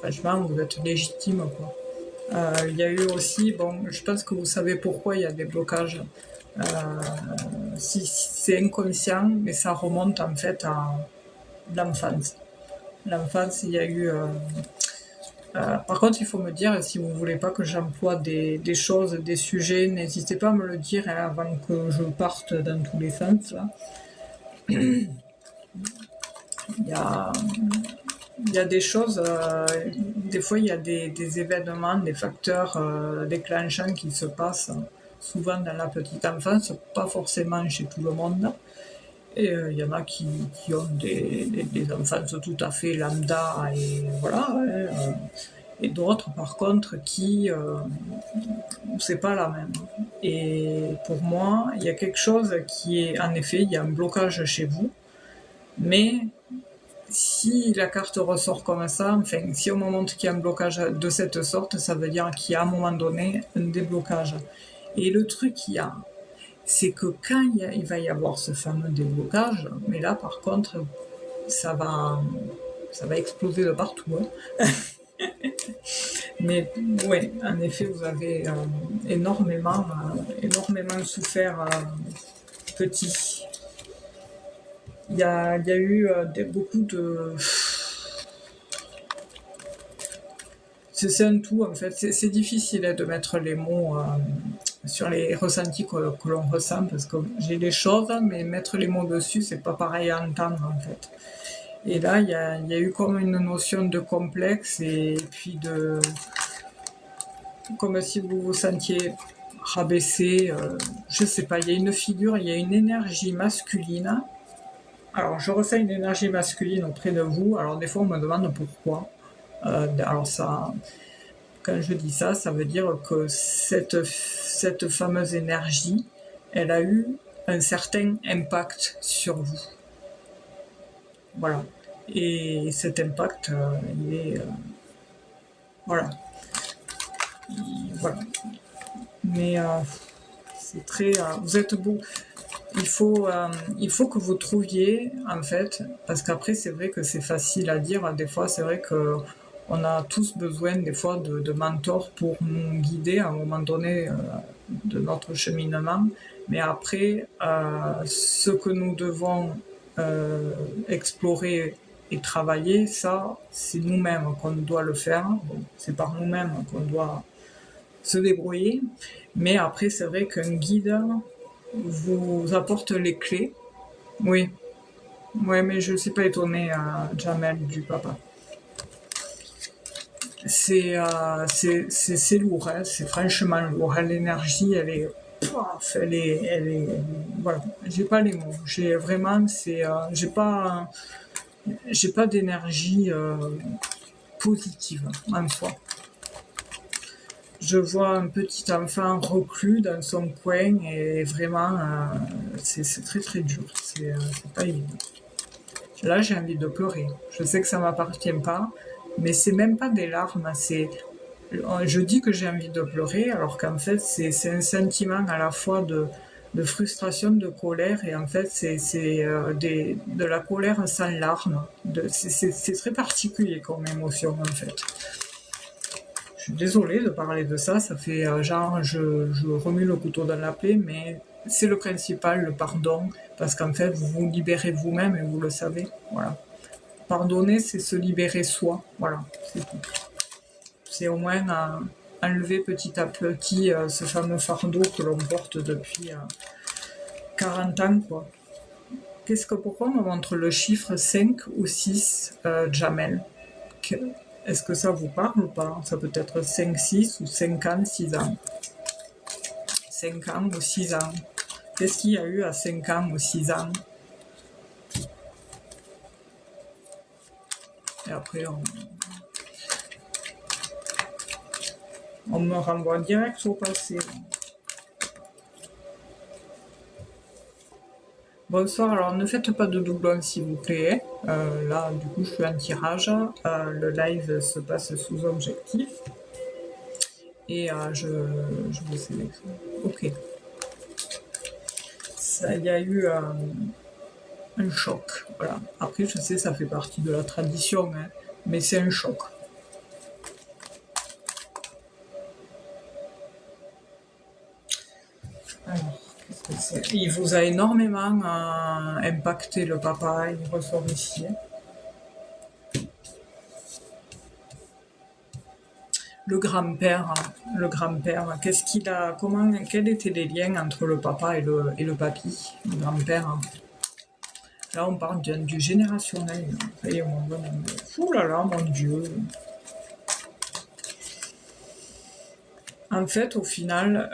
Franchement, vous êtes légitime, quoi. Il y a eu aussi, bon, je pense que vous savez pourquoi il y a des blocages. Euh, si c'est inconscient, mais ça remonte en fait à l'enfance. L'enfance, il y a eu. Par contre, il faut me dire si vous voulez pas que j'emploie des choses, des sujets, n'hésitez pas à me le dire hein, avant que je parte dans tous les sens. Là. Il y a, il y a des choses, des fois il y a des événements, des facteurs déclenchants qui se passent souvent dans la petite enfance, pas forcément chez tout le monde. Et il y en a qui ont des enfances tout à fait lambda et voilà. Et d'autres par contre qui c'est pas la même. Et pour moi, il y a quelque chose qui est en effet, il y a un blocage chez vous, mais si la carte ressort comme ça, enfin, si on me montre qu'il y a un blocage de cette sorte, ça veut dire qu'il y a à un moment donné un déblocage. Et le truc qu'il y a, c'est que quand il va y avoir ce fameux déblocage, mais là par contre, ça va, ça va exploser de partout. Hein. Mais ouais, en effet, vous avez énormément souffert petit. Il y a eu beaucoup de... C'est un tout en fait, c'est difficile hein, de mettre les mots sur les ressentis que l'on ressent parce que j'ai les choses, mais mettre les mots dessus, c'est pas pareil à entendre en fait. Et là, il y a eu comme une notion de complexe et puis de... comme si vous vous sentiez rabaissé, je sais pas, il y a une figure, il y a une énergie masculine. Alors, je ressens une énergie masculine auprès de vous. Alors, des fois, on me demande pourquoi. Alors ça, quand je dis ça, ça veut dire que cette fameuse énergie, elle a eu un certain impact sur vous. Voilà. Et cet impact, il est... voilà. Voilà. Mais c'est très... vous êtes beau. Il faut que vous trouviez, en fait, parce qu'après, c'est vrai que c'est facile à dire. Des fois, c'est vrai que on a tous besoin, des fois, de mentors pour nous guider à un moment donné de notre cheminement. Mais après, ce que nous devons explorer et travailler, ça, c'est nous-mêmes qu'on doit le faire. Bon, c'est par nous-mêmes qu'on doit se débrouiller. Mais après, c'est vrai qu'un guide vous apporte les clés. Oui. Ouais, mais je ne suis pas étonnée, Jamel, du papa. C'est lourd, hein, c'est franchement lourd. L'énergie, elle est... voilà. J'ai pas les mots. J'ai vraiment... j'ai pas d'énergie positive en soi. Je vois un petit enfant reclus dans son coin et vraiment, c'est très très dur. C'est pas évident. Là, j'ai envie de pleurer. Je sais que ça m'appartient pas, mais c'est même pas des larmes. Je dis que j'ai envie de pleurer, alors qu'en fait, c'est un sentiment à la fois de frustration, de colère, et en fait, c'est de la colère sans larmes. C'est très particulier comme émotion, en fait. Je suis désolée de parler de ça, ça fait genre je remue le couteau dans la plaie, mais c'est le principal, le pardon, parce qu'en fait vous vous libérez vous-même et vous le savez, voilà. Pardonner, c'est se libérer soi, voilà, c'est tout. C'est au moins enlever petit à petit ce fameux fardeau que l'on porte depuis 40 ans, quoi. Pourquoi on me montre le chiffre 5 ou 6, Jamel? Est-ce que ça vous parle ou pas? Ça peut être 5, 6 ou 5 ans, 6 ans. 5 ans ou 6 ans. Qu'est-ce qu'il y a eu à 5 ans ou 6 ans? Et après, on me renvoie direct au passé. Bonsoir, alors ne faites pas de doublons s'il vous plaît. Là, du coup, je fais un tirage. Le live se passe sous objectif. Et je vous sélectionne. Ok. Il y a eu un choc. Voilà. Après, je sais, ça fait partie de la tradition, hein, mais c'est un choc. Alors, qu'est-ce que c'est? Il vous a énormément impacté, le papa, il ressort ici. Le grand-père, qu'est-ce qu'il a, quels étaient les liens entre le papa et le papy, le grand-père? Là, on parle du générationnel. Et ouh là là, mon Dieu. En fait, au final,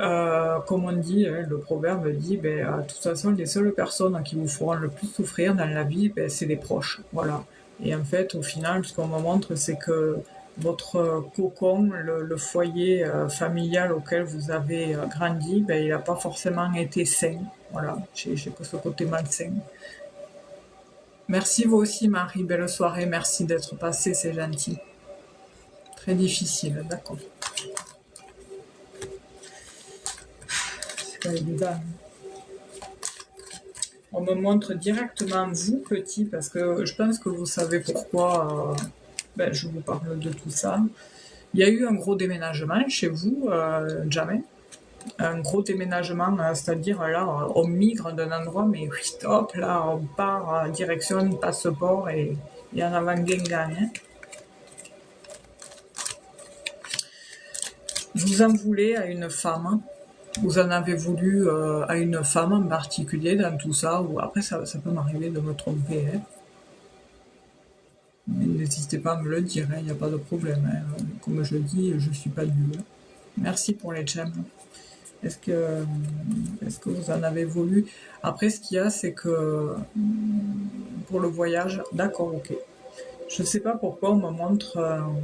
comme on dit, le proverbe dit, de toute façon, les seules personnes qui vous feront le plus souffrir dans la vie, c'est les proches. Voilà. Et en fait, au final, ce qu'on me montre, c'est que votre cocon, le foyer familial auquel vous avez grandi, il n'a pas forcément été sain. Voilà, j'ai que ce côté malsain. Merci vous aussi, Marie. Belle soirée. Merci d'être passée, c'est gentil. Très difficile, d'accord. C'est pas évident. On me montre directement vous, petit, parce que je pense que vous savez pourquoi je vous parle de tout ça. Il y a eu un gros déménagement chez vous, jamais. Un gros déménagement, c'est-à-dire là, on migre d'un endroit, mais hop, là, on part direction passeport et en avant Guingamp. Hein. Vous en voulez à une femme? Vous en avez voulu à une femme en particulier dans tout ça? Ou après, ça peut m'arriver de me tromper. Hein. N'hésitez pas à me le dire, il n'y a pas de problème. Hein. Comme je dis, je ne suis pas nulle. Merci pour les gemmes. Est-ce que vous en avez voulu? Après, ce qu'il y a, c'est que pour le voyage, d'accord, ok. Je ne sais pas pourquoi on me montre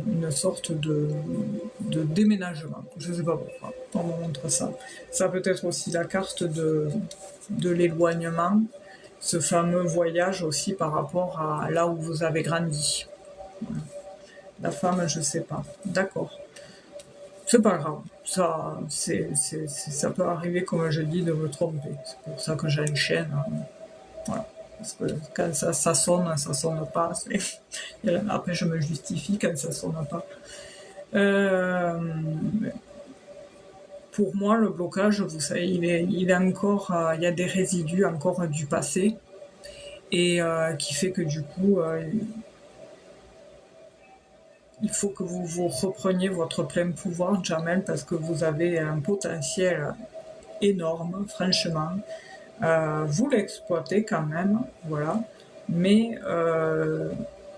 une sorte de déménagement. Je ne sais pas pourquoi on me montre ça. Ça peut être aussi la carte de l'éloignement, ce fameux voyage aussi par rapport à là où vous avez grandi. Voilà. La femme, je ne sais pas. D'accord. C'est pas grave. Ça, ça peut arriver, comme je dis, de me tromper. C'est pour ça que j'enchaîne. Voilà. Parce que quand ça sonne pas. Après, je me justifie quand ça sonne pas. Euh, pour moi, le blocage, vous savez, il est encore, il y a des résidus encore du passé et qui fait que du coup, il faut que vous repreniez votre plein pouvoir, Jamel, parce que vous avez un potentiel énorme, franchement. Vous l'exploitez quand même, voilà. Mais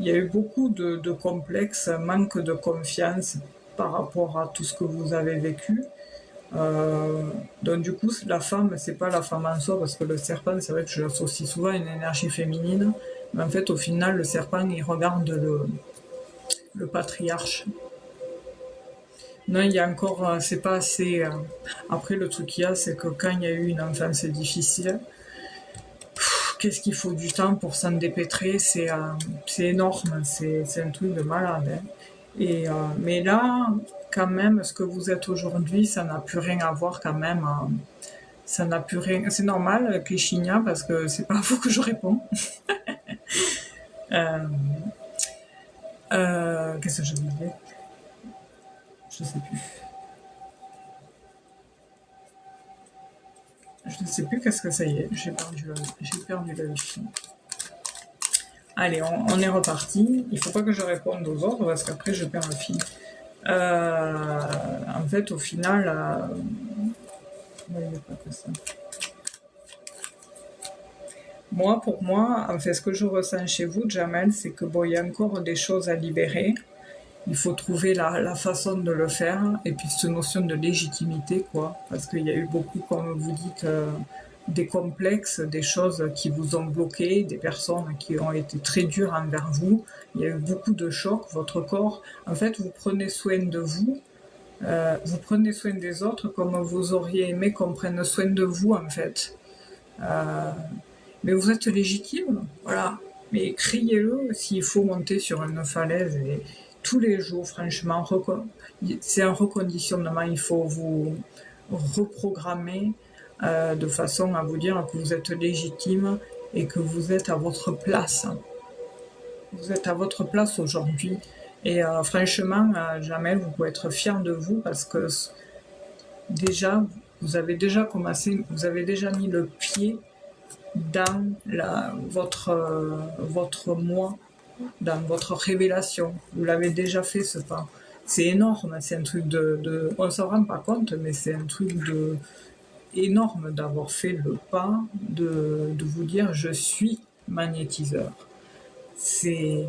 il y a eu beaucoup de complexes, manque de confiance par rapport à tout ce que vous avez vécu. Donc du coup, la femme, c'est pas la femme en soi, parce que le serpent, c'est vrai que je l'associe souvent à une énergie féminine, mais en fait, au final, le serpent, il regarde le patriarche. Non, il y a encore, c'est pas assez. Après, le truc qu'il y a, c'est que quand il y a eu une enfance difficile, qu'est-ce qu'il faut du temps pour s'en dépêtrer, c'est énorme, c'est un truc de malade. Hein. Et, mais là, quand même, ce que vous êtes aujourd'hui, ça n'a plus rien à voir quand même. Ça n'a plus rien. C'est normal, Clichinha, parce que c'est pas à vous que je réponds. Euh, Qu'est-ce que je disais? Je sais plus. Je ne sais plus qu'est-ce que ça y est. J'ai perdu la vie. Allez, on est reparti. Il faut pas que je réponde aux ordres parce qu'après je perds le fil. En fait, au final, il n'y a pas que ça. Moi, pour moi, en fait, ce que je ressens chez vous, Jamel, c'est que bon, il y a encore des choses à libérer. Il faut trouver la façon de le faire. Et puis, cette notion de légitimité, quoi. Parce qu'il y a eu beaucoup, comme vous dites, des complexes, des choses qui vous ont bloqué, des personnes qui ont été très dures envers vous. Il y a eu beaucoup de chocs. Votre corps, en fait, vous prenez soin de vous. Vous prenez soin des autres comme vous auriez aimé qu'on prenne soin de vous, en fait. Euh, mais vous êtes légitime, voilà. Mais criez-le s'il faut monter sur une falaise et tous les jours, franchement, c'est un reconditionnement. Il faut vous reprogrammer de façon à vous dire que vous êtes légitime et que vous êtes à votre place. Vous êtes à votre place aujourd'hui. Et franchement, Jamel, vous pouvez être fier de vous parce que déjà, vous avez déjà commencé, vous avez déjà mis le pied dans votre moi, dans votre révélation. Vous l'avez déjà fait ce pas. C'est énorme, c'est un truc on ne s'en rend pas compte, mais c'est un truc énorme d'avoir fait le pas de vous dire je suis magnétiseur. C'est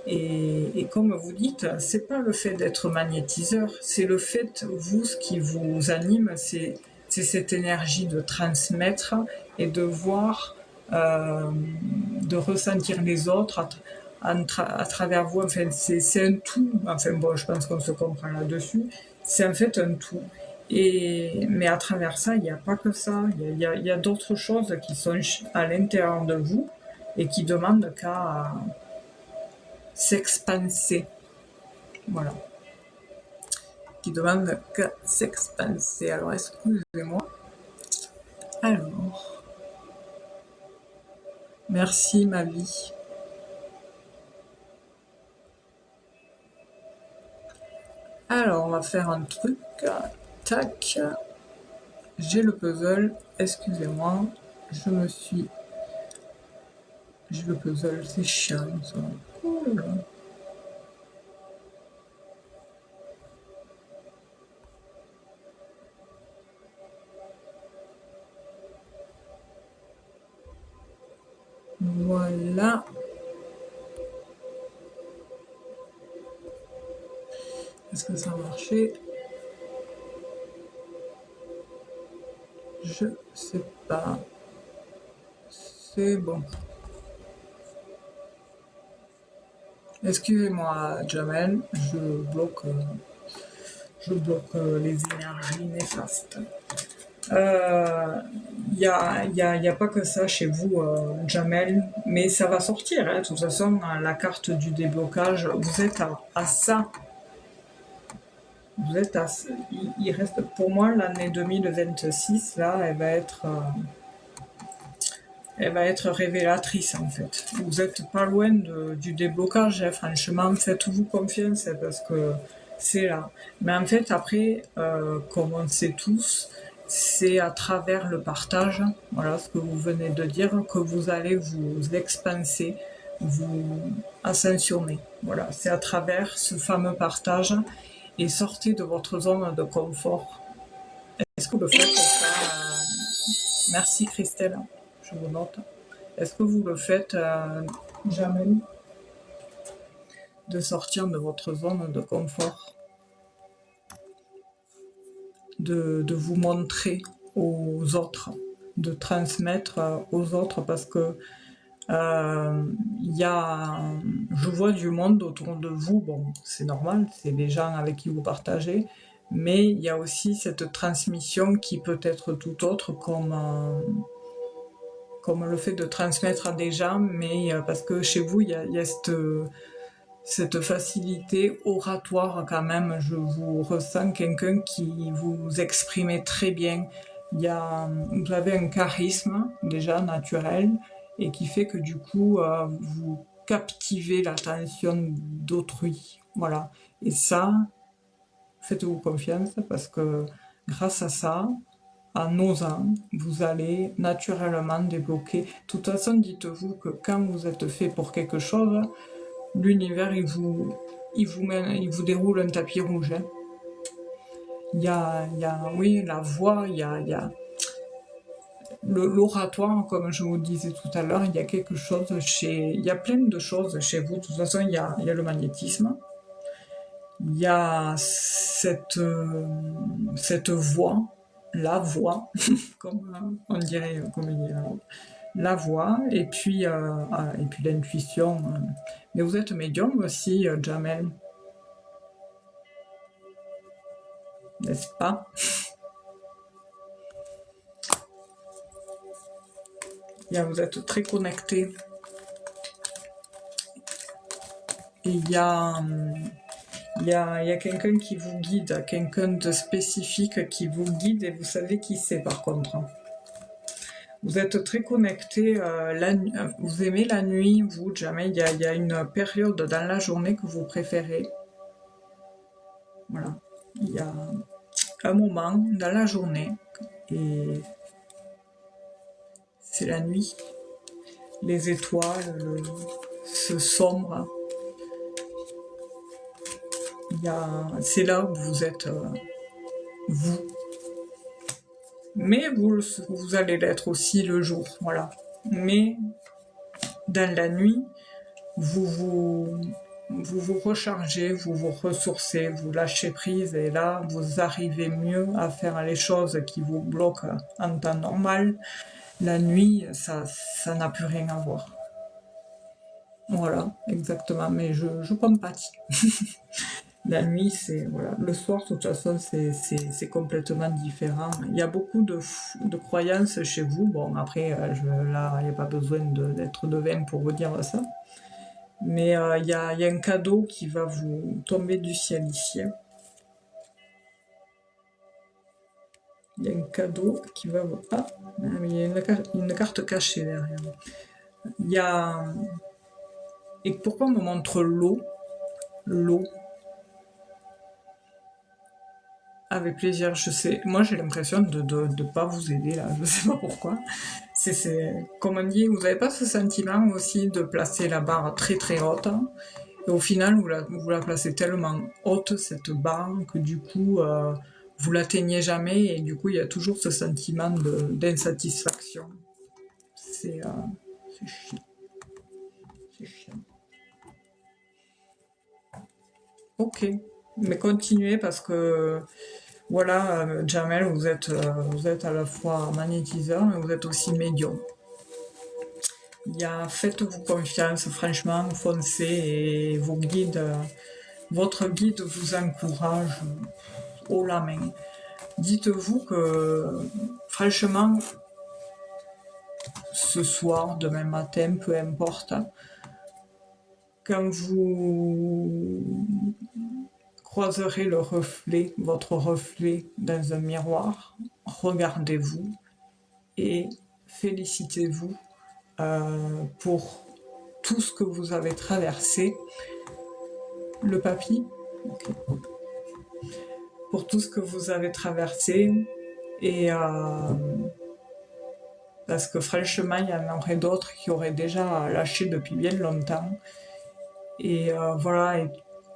et comme vous dites, c'est pas le fait d'être magnétiseur, c'est le fait, vous, ce qui vous anime, c'est cette énergie de transmettre et de voir, de ressentir les autres à travers vous. Enfin, c'est un tout. Enfin bon, je pense qu'on se comprend là-dessus. C'est en fait un tout. Mais à travers ça, il n'y a pas que ça. Il y a d'autres choses qui sont à l'intérieur de vous et qui demandent qu'à s'expanser. Voilà. Qui demande qu'à s'expanser. Alors, excusez-moi. Alors, merci ma vie. Alors, on va faire un truc. Tac. J'ai le puzzle. Excusez-moi. J'ai le puzzle. C'est chiant, ça. Cool. Voilà. Est-ce que ça a marché? Je sais pas. C'est bon. Excusez-moi, Jamel, je bloque les énergies néfastes. Y a pas que ça chez vous, Jamel, mais ça va sortir. Hein. De toute façon, la carte du déblocage, vous êtes à ça. Vous êtes à. Il reste pour moi l'année 2026 là, elle va être révélatrice en fait. Vous n'êtes pas loin du déblocage, hein. Franchement, faites-vous confiance hein, parce que c'est là. Mais en fait, après, comme on sait tous, c'est à travers le partage, voilà ce que vous venez de dire, que vous allez vous expanser, vous ascensionner. Voilà, c'est à travers ce fameux partage et sortez de votre zone de confort. Est-ce que vous le faites ça Merci Christelle, je vous note. Est-ce que vous le faites jamais de sortir de votre zone de confort, de vous montrer aux autres, de transmettre aux autres parce que je vois du monde autour de vous, bon c'est normal, c'est des gens avec qui vous partagez, mais il y a aussi cette transmission qui peut être tout autre comme le fait de transmettre à des gens, mais parce que chez vous il y a cette facilité oratoire quand même, je vous ressens quelqu'un qui vous exprimez très bien, vous avez un charisme déjà naturel, et qui fait que du coup, vous captivez l'attention d'autrui. Voilà. Et ça, faites-vous confiance parce que grâce à ça, en osant, vous allez naturellement débloquer. De toute façon, dites-vous que quand vous êtes fait pour quelque chose, l'univers, il vous déroule un tapis rouge. Hein. Oui, la voix, il y a l'oratoire, comme je vous disais tout à l'heure, il y a quelque chose il y a plein de choses chez vous. De toute façon, il y a le magnétisme, il y a cette voix, la voix, comme on dirait, la voix, et puis l'intuition. Mais vous êtes médium aussi, Jamel, n'est-ce pas? Vous êtes très connecté. Et il y a quelqu'un qui vous guide, quelqu'un de spécifique qui vous guide, et vous savez qui c'est par contre. Vous êtes très connecté, vous aimez la nuit, vous, jamais. Il y a une période dans la journée que vous préférez. Voilà. Il y a un moment dans la journée, et c'est la nuit. Les étoiles, ce sombre. C'est là où vous êtes, vous. Mais vous allez l'être aussi le jour, voilà. Mais dans la nuit, vous rechargez, vous vous ressourcez, vous lâchez prise, et là, vous arrivez mieux à faire les choses qui vous bloquent en temps normal. La nuit, ça n'a plus rien à voir. Voilà, exactement, mais je compatis. La nuit, c'est voilà. Le soir, de toute façon, c'est complètement différent. Il y a beaucoup de croyances chez vous. Bon, après, là, il n'y a pas besoin d'être devin pour vous dire ça. Mais il y a un cadeau qui va vous tomber du ciel ici. Il y a un cadeau qui va vous... Ah, mais il y a une carte cachée derrière. Il y a... Et pourquoi on me montre l'eau? L'eau. Avec plaisir, je sais. Moi, j'ai l'impression de pas vous aider là. Je sais pas pourquoi. Comme on dit, vous n'avez pas ce sentiment aussi de placer la barre très très haute. Et au final, vous la placez tellement haute, cette barre, que du coup, vous l'atteignez jamais. Et du coup, il y a toujours ce sentiment d'insatisfaction. C'est chiant. C'est chiant. Ok. Mais continuez parce que... Voilà, Jamel, vous êtes à la fois magnétiseur, mais vous êtes aussi médium. Faites-vous confiance, franchement, foncez et vos guides, votre guide vous encourage haut la main. Dites-vous que, franchement, ce soir, demain matin, peu importe, quand vous croiserez le reflet, votre reflet dans un miroir, regardez-vous et félicitez-vous pour tout ce que vous avez traversé. Le papy, okay. Pour tout ce que vous avez traversé et parce que franchement il y en aurait d'autres qui auraient déjà lâché depuis bien longtemps et voilà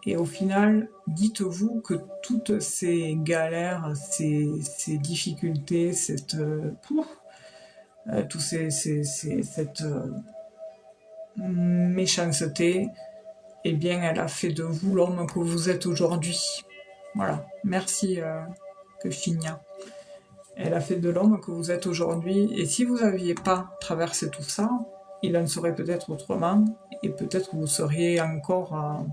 et au final dites-vous que toutes ces galères, ces difficultés, cette méchanceté, eh bien elle a fait de vous l'homme que vous êtes aujourd'hui. Voilà, merci Kefinia. Elle a fait de l'homme que vous êtes aujourd'hui. Et si vous n'aviez pas traversé tout ça, il en serait peut-être autrement. Et peut-être que vous seriez encore,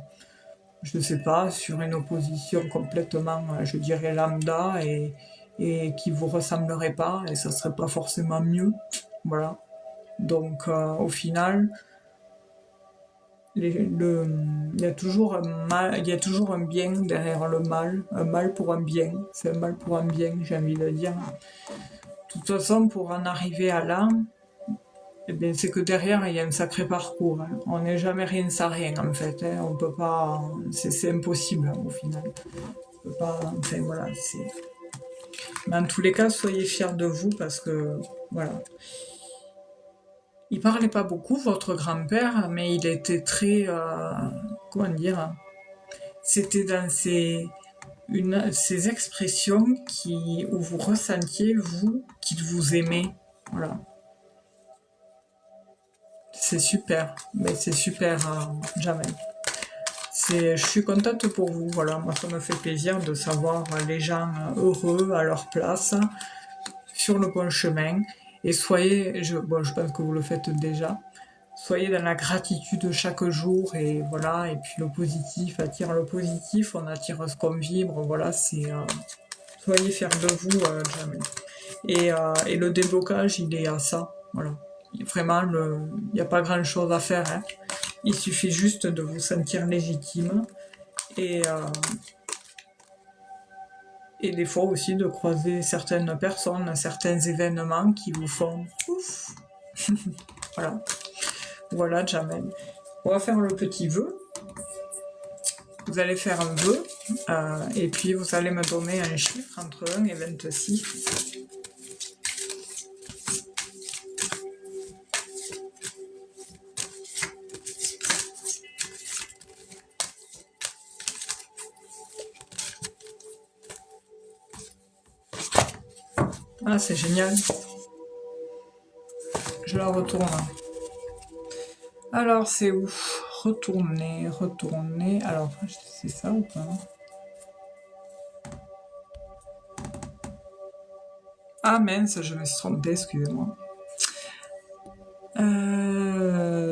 je ne sais pas, sur une opposition complètement, je dirais, lambda et qui ne vous ressemblerait pas. Et ça ne serait pas forcément mieux. Voilà. Donc, au final, il y a toujours un bien derrière le mal, un mal pour un bien, c'est un mal pour un bien, j'ai envie de dire. De toute façon, pour en arriver à là, eh bien, c'est que derrière, il y a un sacré parcours. Hein. On n'est jamais rien sans rien, en fait. Hein. On peut pas, c'est impossible, au final. On peut pas, enfin, voilà, mais en tous les cas, soyez fiers de vous, parce que, voilà. Il parlait pas beaucoup, votre grand-père, mais il était très, comment dire, c'était dans ces expressions où vous ressentiez, vous, qu'il vous aimait. Voilà. C'est super, mais c'est super, jamais. Je suis contente pour vous, voilà, moi ça me fait plaisir de savoir les gens heureux à leur place, sur le bon chemin, et soyez, je pense que vous le faites déjà, soyez dans la gratitude chaque jour, et voilà, et puis le positif attire le positif, on attire ce qu'on vibre, voilà, soyez fiers de vous, jamais. Et le déblocage, il est à ça, voilà. Vraiment, il n'y a pas grand chose à faire, hein. Il suffit juste de vous sentir légitime, et des fois aussi de croiser certaines personnes, certains événements qui vous font ouf. Voilà. Voilà, Jamel. On va faire le petit vœu. Vous allez faire un vœu, et puis vous allez me donner un chiffre entre 1 et 26. Ah, c'est génial. Je la retourne. Alors, c'est où? Retourner. Alors, c'est ça ou pas? Ah mince, je me suis trompée, excusez-moi.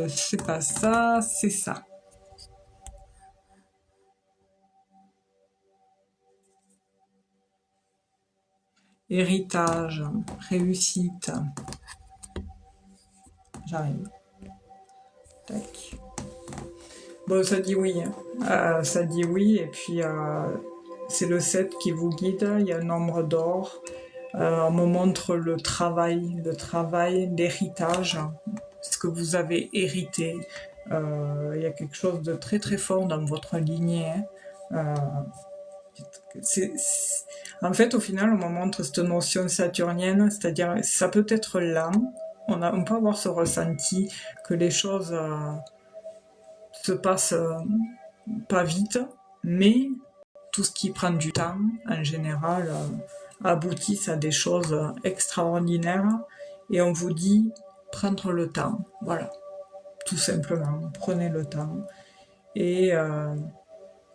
C'est pas ça, c'est ça. Héritage, réussite. J'arrive. Tac. Bon, ça dit oui. Ça dit oui, et puis c'est le 7 qui vous guide. Il y a un nombre d'or. On me montre le travail d'héritage, ce que vous avez hérité. Il y a quelque chose de très très fort dans votre lignée. En fait, au final, on me montre cette notion saturnienne, c'est-à-dire ça peut être lent, on peut avoir ce ressenti que les choses se passent pas vite, mais tout ce qui prend du temps, en général, aboutissent à des choses extraordinaires, et on vous dit prendre le temps, voilà, tout simplement, prenez le temps, et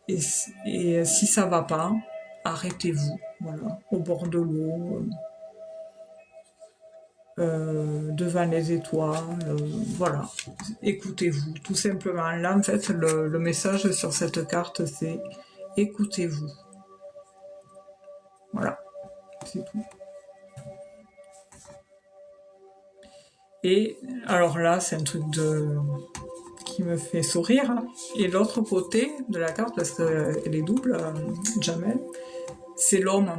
si ça va pas, arrêtez-vous, voilà, au bord de l'eau, devant les étoiles, voilà. Écoutez-vous, tout simplement. Là, en fait, le message sur cette carte, c'est écoutez-vous. Voilà, c'est tout. Et alors là, c'est un truc qui me fait sourire. Et l'autre côté de la carte, parce qu'elle est double, Jamel, c'est l'homme.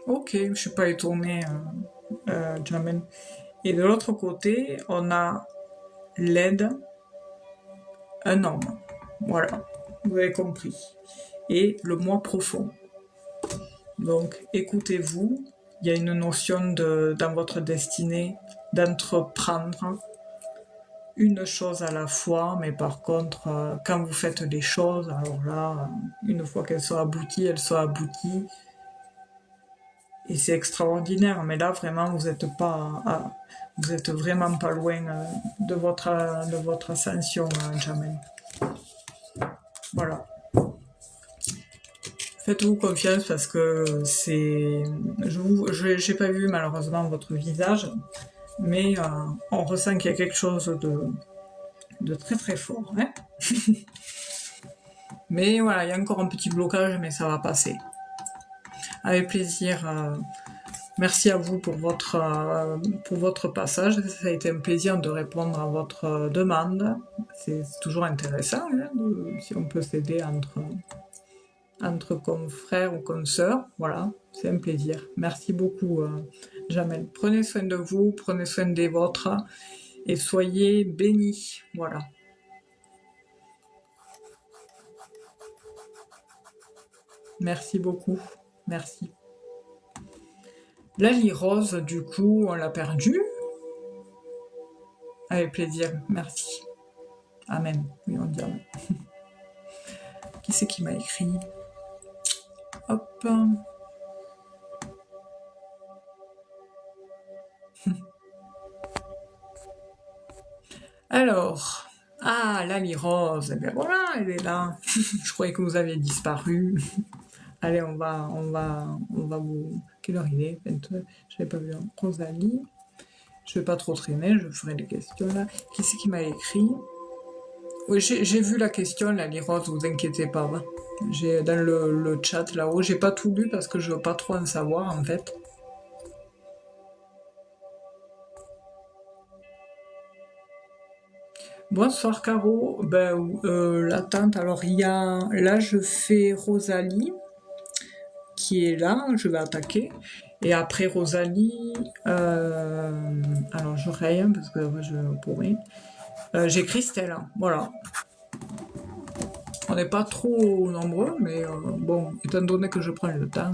Ok, je suis pas étonnée, Jamel. Et de l'autre côté, on a l'aide, un homme. Voilà, vous avez compris. Et le moi profond. Donc, écoutez-vous. Il y a une notion dans votre destinée d'entreprendre une chose à la fois, mais par contre, quand vous faites les choses, alors là, une fois qu'elles sont abouties, elles sont abouties. Et c'est extraordinaire, mais là, vraiment, vous êtes vraiment pas loin de votre ascension, Jamel. Voilà. Faites-vous confiance parce que c'est... J'ai pas vu malheureusement votre visage, mais on ressent qu'il y a quelque chose de très très fort. Hein. Mais voilà, il y a encore un petit blocage, mais ça va passer. Avec plaisir. Merci à vous pour votre passage. Ça a été un plaisir de répondre à votre demande. C'est toujours intéressant, hein, si on peut s'aider entre confrères ou consoeurs. Voilà, c'est un plaisir. Merci beaucoup, Jamel. Prenez soin de vous, prenez soin des vôtres et soyez bénis. Voilà. Merci beaucoup. Merci. Lali Rose, du coup, on l'a perdue. Avec plaisir. Merci. Amen. Oui, on dit amen. Qui c'est qui m'a écrit? Hop. Alors, Lali Rose, eh bien voilà, elle est là. Je croyais que vous aviez disparu. Allez, on va vous... Quelle heure il est? Je n'avais pas vu. Rosalie. Je vais pas trop traîner, je ferai les questions là. Qui c'est qui m'a écrit? Oui, j'ai vu la question, Lali Rose, vous inquiétez pas. J'ai dans le chat là-haut, j'ai pas tout lu parce que je veux pas trop en savoir en fait. Bonsoir Caro, l'attente, alors il y a, là je fais Rosalie, qui est là, je vais attaquer, et après Rosalie, alors je raye parce que je pourrais, j'ai Christelle, voilà. On n'est pas trop nombreux, mais bon, étant donné que je prends le temps...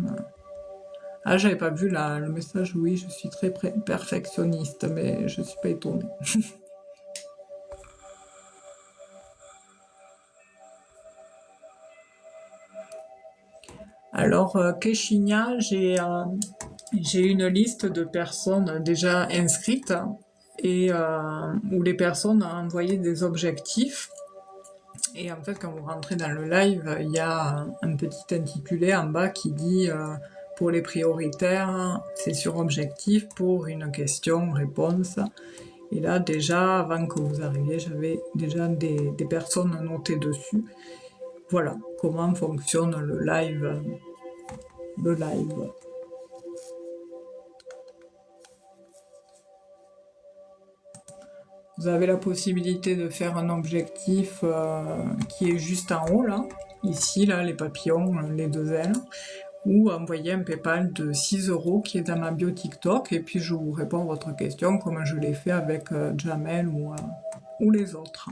Ah, j'avais pas vu le message, oui, je suis très perfectionniste, mais je suis pas étonnée. Alors, Keshinia, j'ai une liste de personnes déjà inscrites et où les personnes ont envoyé des objectifs. Et en fait, quand vous rentrez dans le live, il y a un petit intitulé en bas qui dit pour les prioritaires, c'est sur objectif pour une question-réponse. Et là, déjà, avant que vous arriviez, j'avais déjà des personnes notées dessus. Voilà comment fonctionne le live. Vous avez la possibilité de faire un objectif qui est juste en haut, là. Ici, là, les papillons, les deux ailes. Ou envoyer un PayPal de 6 € qui est dans ma bio TikTok. Et puis, je vous réponds à votre question comme je l'ai fait avec Jamel ou les autres.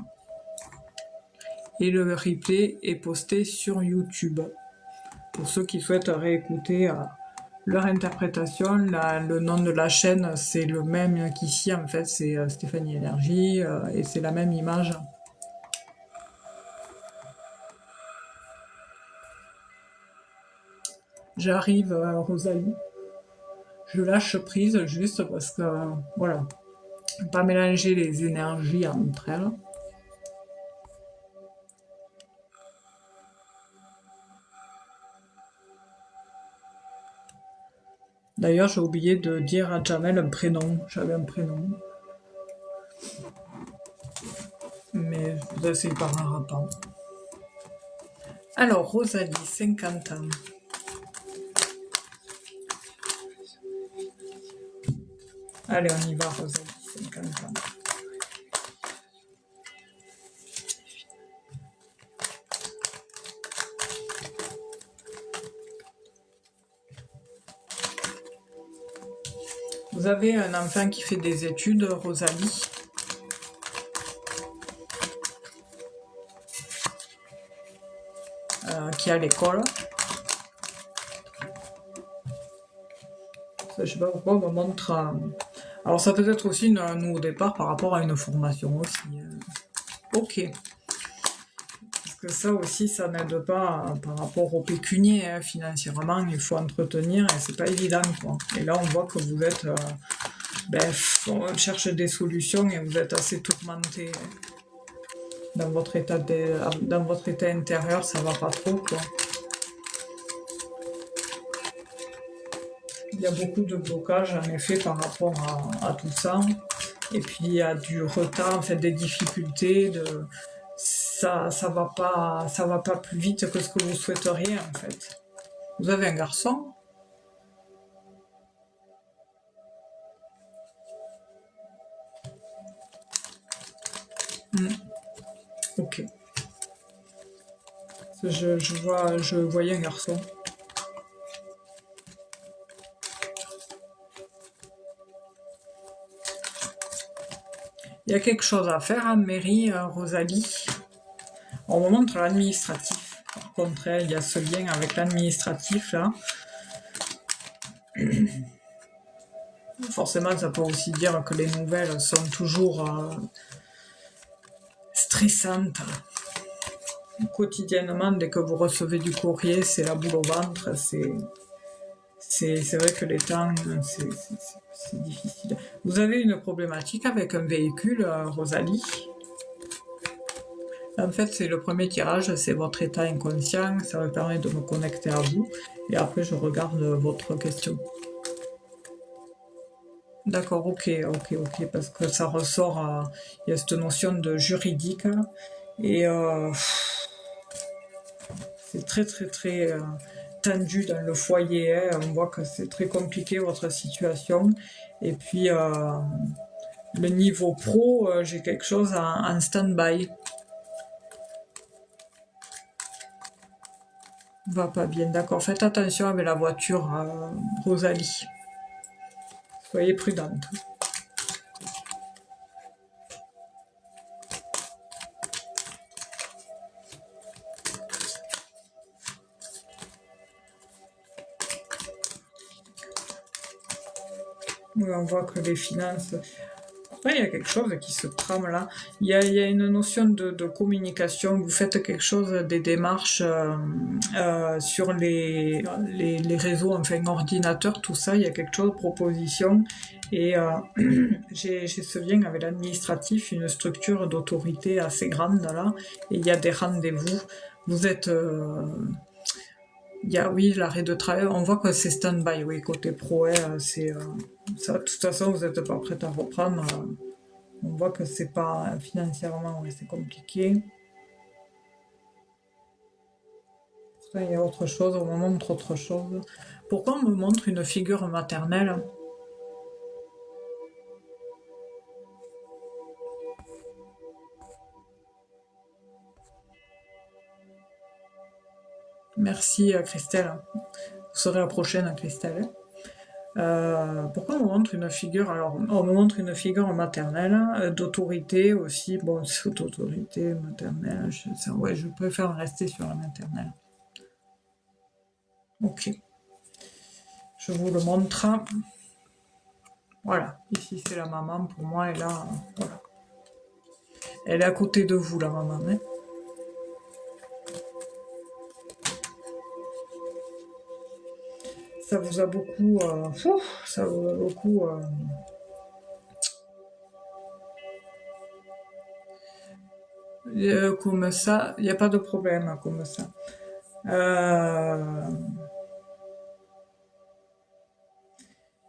Et le replay est posté sur YouTube. Pour ceux qui souhaitent réécouter leur interprétation, le nom de la chaîne, c'est le même qu'ici, en fait, c'est Stéphanie Énergie, et c'est la même image. J'arrive, Rosalie. Je lâche prise juste parce que, voilà, pas mélanger les énergies entre elles. D'ailleurs, j'ai oublié de dire à Jamel un prénom. J'avais un prénom. Mais vous essayez par un rapport. Alors, Rosalie, 50 ans. Allez, on y va, Rosalie, 50 ans. Vous avez un enfant qui fait des études, Rosalie. Qui est à l'école. Je sais pas pourquoi on me montre... Alors ça peut être aussi un nouveau départ par rapport à une formation aussi. Ok. Parce que ça aussi, ça n'aide pas par rapport au pécunier. Hein. Financièrement, il faut entretenir et c'est pas évident, quoi. Et là, on voit que vous êtes... on cherche des solutions et vous êtes assez tourmenté. Hein. Dans votre état intérieur, ça va pas trop, quoi. Il y a beaucoup de blocages en effet par rapport à tout ça. Et puis il y a du retard, en fait, des difficultés, ça va pas plus vite que ce que vous souhaiteriez en fait. Vous avez un garçon? Ok. Je voyais un garçon. Il y a quelque chose à faire en mairie, Rosalie. On me montre l'administratif. Par contre, il y a ce lien avec l'administratif là. Forcément, ça peut aussi dire que les nouvelles sont toujours stressantes. Quotidiennement, dès que vous recevez du courrier, c'est la boule au ventre. C'est vrai que les temps, c'est difficile. Vous avez une problématique avec un véhicule, Rosalie? En fait, c'est le premier tirage, c'est votre état inconscient. Ça me permet de me connecter à vous. Et après, je regarde votre question. D'accord, ok, parce que ça ressort, il y a cette notion de juridique, et c'est très tendu dans le foyer, hein. On voit que c'est très compliqué votre situation, et puis le niveau pro, j'ai quelque chose en stand-by. Va pas bien, d'accord, faites attention avec la voiture, Rosalie. Soyez prudente. Oui, on voit que les finances... Après, il y a quelque chose qui se trame là. Il y a une notion de communication. Vous faites quelque chose, des démarches sur les réseaux, enfin ordinateurs, tout ça. Il y a quelque chose de proposition. Et j'ai ce lien avec l'administratif, une structure d'autorité assez grande là. Et il y a des rendez-vous. Vous êtes... il y a, oui, l'arrêt de travail, on voit que c'est stand-by, oui, côté pro, c'est, ça, de toute façon, vous n'êtes pas prêt à reprendre, on voit que c'est pas, financièrement, oui, c'est compliqué. Pourtant, il y a autre chose, on me montre autre chose. Pourquoi on me montre une figure maternelle? Merci, Christelle. Vous serez la prochaine, Christelle. Pourquoi on me montre une figure? Alors, on me montre une figure maternelle, d'autorité aussi. Bon, c'est d'autorité maternelle. Ouais, je préfère rester sur la maternelle. Ok. Je vous le montre. Voilà. Ici, c'est la maman pour moi. Et là, voilà. Elle est à côté de vous, la maman. Hein. Ça vous a beaucoup... ça vous a beaucoup... comme ça, il n'y a pas de problème comme ça.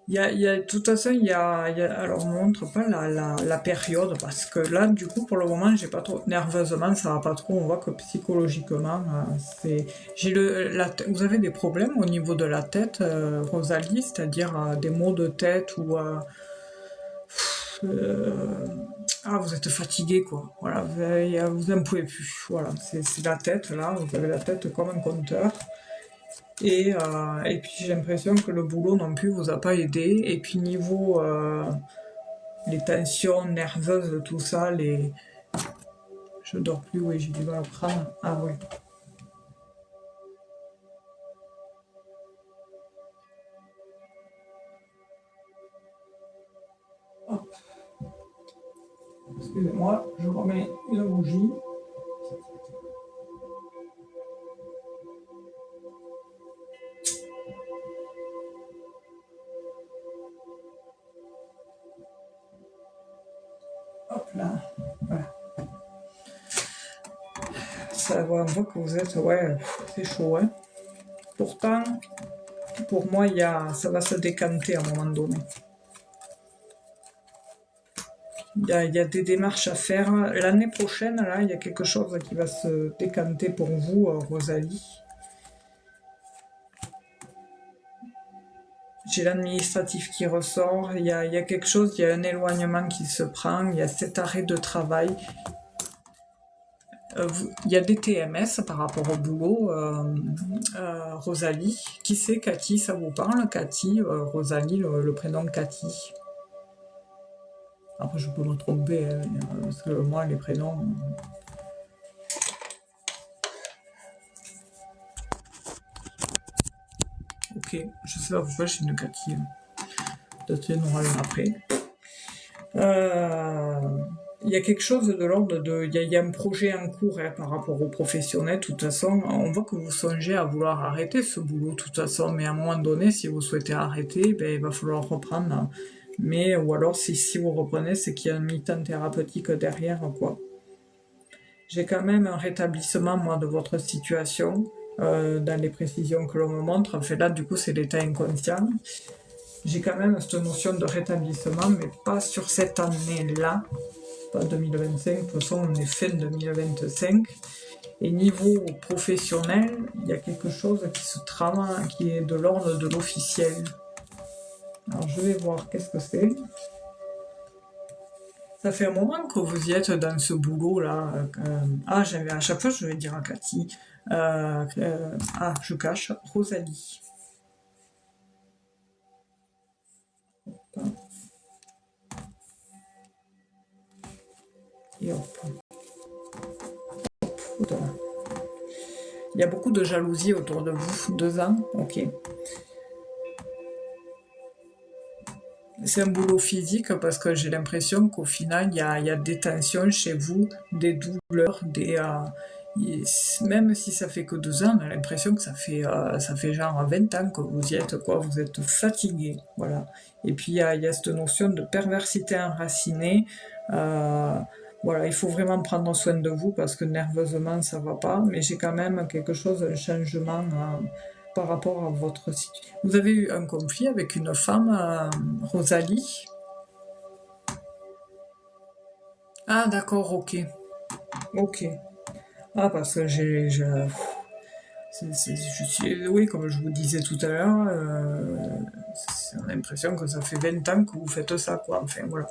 De toute façon, alors, on ne montre pas la période, parce que là, du coup, pour le moment, j'ai pas trop, nerveusement, ça va pas trop, on voit que psychologiquement, vous avez des problèmes au niveau de la tête, Rosalie, c'est-à-dire des maux de tête ou, euh, vous êtes fatigué, quoi, voilà, vous en pouvez plus, voilà, c'est la tête, là, vous avez la tête comme un compteur. Et puis j'ai l'impression que le boulot non plus vous a pas aidé. Et puis niveau les tensions nerveuses, tout ça, je dors plus, oui, j'ai du mal à prendre. Ah ouais. Hop, excusez-moi, je remets une bougie. Hop là. Voilà. Ça on voit que vous êtes, ouais, c'est chaud, hein. Pourtant, pour moi, ça va se décanter à un moment donné. Il y a des démarches à faire. L'année prochaine, là, il y a quelque chose qui va se décanter pour vous, Rosalie. J'ai l'administratif qui ressort, il y a quelque chose, il y a un éloignement qui se prend, il y a cet arrêt de travail. Il y a des TMS par rapport au boulot, Rosalie. Qui c'est Cathy, ça vous parle Cathy, Rosalie, le prénom Cathy. Après je peux me tromper, parce que moi les prénoms... Ok, je sais pas pourquoi j'ai une Cathy. Peut-être qu'il y en aura une après. Il y a quelque chose de l'ordre de... Il y a un projet en cours, hein, par rapport aux professionnels. De toute façon, on voit que vous songez à vouloir arrêter ce boulot, de toute façon. Mais à un moment donné, si vous souhaitez arrêter, ben, il va falloir reprendre. Mais, ou alors, si vous reprenez, c'est qu'il y a un mi-temps thérapeutique derrière, quoi. J'ai quand même un rétablissement, moi, de votre situation, dans les précisions que l'on me montre. En fait, là, du coup, c'est l'état inconscient. J'ai quand même cette notion de rétablissement, mais pas sur cette année-là, pas 2025, de toute façon on est fin 2025. Et niveau professionnel, il y a quelque chose qui se trame, qui est de l'ordre de l'officiel. Alors je vais voir qu'est-ce que c'est. Ça fait un moment que vous y êtes dans ce boulot-là. À chaque fois je vais dire à Cathy. Je cache, Rosalie. Et hop. Il y a beaucoup de jalousie autour de vous. 2 ans, ok. C'est un boulot physique parce que j'ai l'impression qu'au final, il y a des tensions chez vous, des douleurs, même si ça fait que 2 ans, on a l'impression que ça fait genre 20 ans que vous y êtes, quoi. Vous êtes fatigué, voilà. Et puis, il y a cette notion de perversité enracinée. Voilà, il faut vraiment prendre soin de vous parce que nerveusement, ça va pas. Mais j'ai quand même quelque chose, un changement par rapport à votre situation. Vous avez eu un conflit avec une femme, Rosalie? Ah d'accord, ok. Ok. Ah parce que oui, comme je vous disais tout à l'heure, on a l'impression que ça fait 20 ans que vous faites ça, quoi. Enfin, voilà.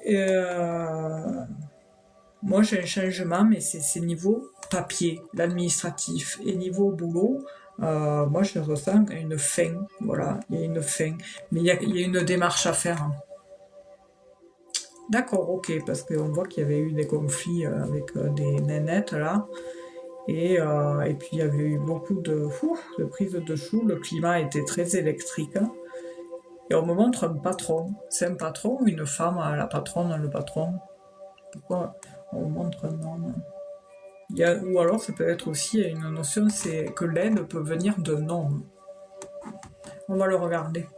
Et, moi, j'ai un changement, mais c'est niveau papier, l'administratif. Et niveau boulot, moi, je ressens une fin. Voilà, il y a une fin. Mais il y a une démarche à faire, hein. D'accord, ok, parce qu'on voit qu'il y avait eu des conflits avec des nénettes, là. Et puis, il y avait eu beaucoup de prises de chou. Le climat était très électrique, hein. Et on me montre un patron. C'est un patron ou une femme, la patronne, le patron? Pourquoi on me montre un homme? Ou alors ça peut être aussi une notion, c'est que l'aide peut venir de non. On va le regarder.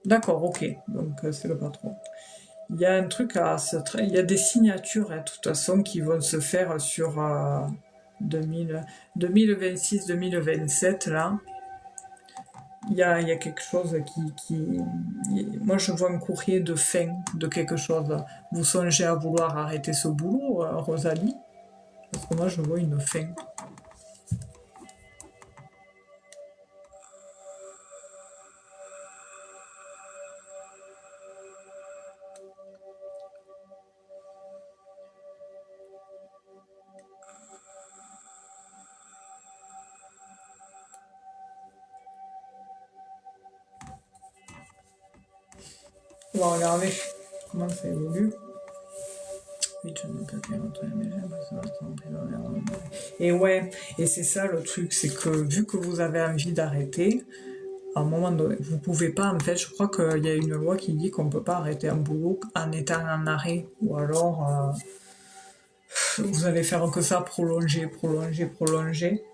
D'accord, ok. Donc c'est le patron. Il y a un truc il y a des signatures, hein, de toute façon, qui vont se faire sur 2026-2027 là. il y a quelque chose Moi, je vois un courrier de fin de quelque chose. Vous songez à vouloir arrêter ce boulot, Rosalie? Parce que moi, je vois une fin. On va regarder comment ça évolue. Oui, je ne peux plus rentrer, mais j'ai l'impression d'être emprisonné. Et ouais, et c'est ça le truc, c'est que vu que vous avez envie d'arrêter, à un moment donné, vous pouvez pas, en fait, je crois qu'il y a une loi qui dit qu'on peut pas arrêter un boulot en étant en arrêt, ou alors vous allez faire que ça, prolonger, prolonger, prolonger.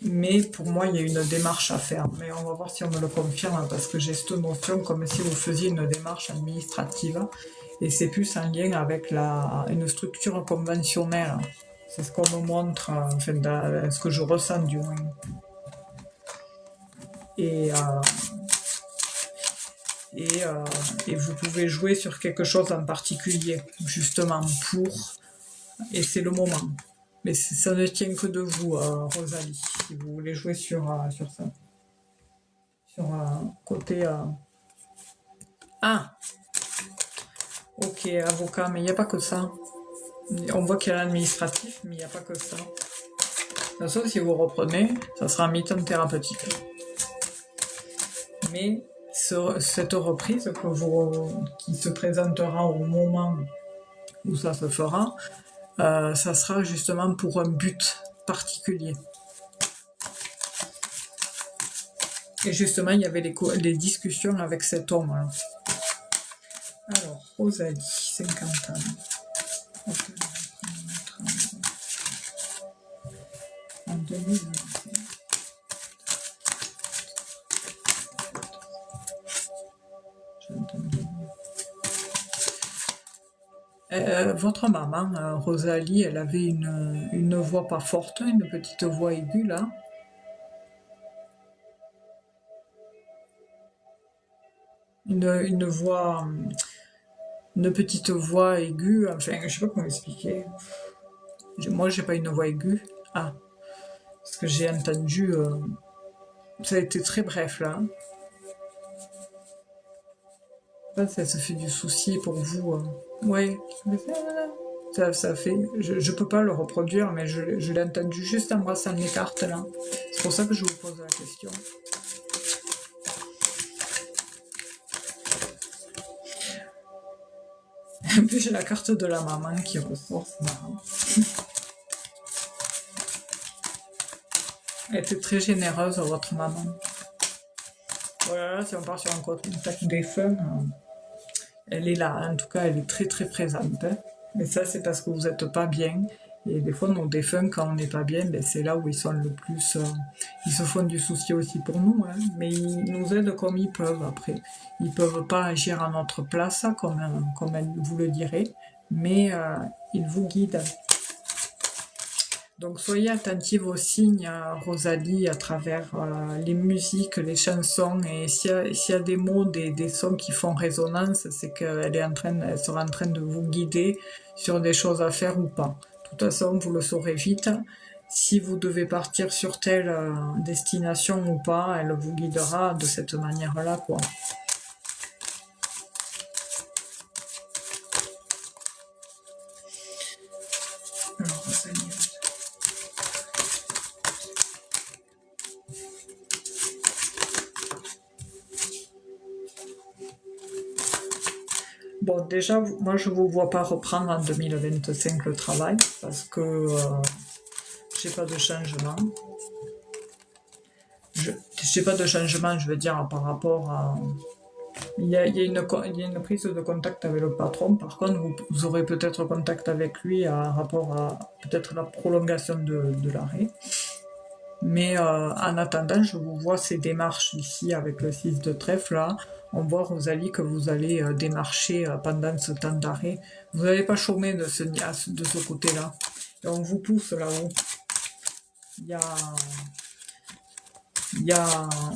Mais pour moi, il y a une démarche à faire. Mais on va voir si on me le confirme, parce que j'ai cette notion comme si vous faisiez une démarche administrative. Et c'est plus en lien avec une structure conventionnelle. C'est ce qu'on me montre, enfin, ce que je ressens du moins. Et, et vous pouvez jouer sur quelque chose en particulier, justement, pour... Et c'est le moment. Mais ça ne tient que de vous, Rosalie, si vous voulez jouer sur ça. Sur côté... Ah, ok, avocat, mais il n'y a pas que ça. On voit qu'il y a l'administratif, mais il n'y a pas que ça. De toute façon, si vous reprenez, ça sera un mi-temps thérapeutique. Mais cette reprise qui se présentera au moment où ça se fera, ça sera justement pour un but particulier. Et justement, il y avait des discussions avec cet homme. Alors, Rosalie, 50 ans. En 2025. Votre maman, Rosalie, elle avait une voix pas forte, une petite voix aiguë là. Une voix, une petite voix aiguë, enfin, je sais pas comment expliquer. Moi, j'ai pas une voix aiguë. Ah, parce que j'ai entendu, ça a été très bref là. Ça se fait du souci pour vous. Ouais, ça fait. Je peux pas le reproduire, mais je l'ai entendu juste en brassant les cartes là. C'est pour ça que je vous pose la question. En plus, j'ai la carte de la maman qui ressort, c'est marrant. Elle était très généreuse, votre maman. Voilà, si on part sur un contact défunt, elle est là. En tout cas, elle est très très présente. Mais ça, c'est parce que vous n'êtes pas bien. Et des fois, nos défunts, quand on n'est pas bien, ben, c'est là où ils sont le plus... ils se font du souci aussi pour nous. Mais ils nous aident comme ils peuvent, après. Ils peuvent pas agir à notre place, comme vous le direz. Mais ils vous guident. Donc soyez attentive aux signes, Rosalie, à travers les musiques, les chansons, et s'il y a des mots, des sons qui font résonance, c'est qu'elle elle sera en train de vous guider sur des choses à faire ou pas. De toute façon, vous le saurez vite. Si vous devez partir sur telle destination ou pas, elle vous guidera de cette manière-là, quoi. Alors, Rosalie. Bon, déjà, moi, je vous vois pas reprendre en 2025 le travail, parce que j'ai pas de changement. J'ai pas de changement, je veux dire, par rapport à... Il y a une prise de contact avec le patron. Par contre, vous aurez peut-être contact avec lui à rapport à peut-être la prolongation de l'arrêt. Mais en attendant, je vous vois ces démarches ici avec le 6 de trèfle là. On voit, Rosalie, que vous allez démarcher pendant ce temps d'arrêt. Vous n'allez pas chômer de ce côté-là. Et on vous pousse là-haut. Il y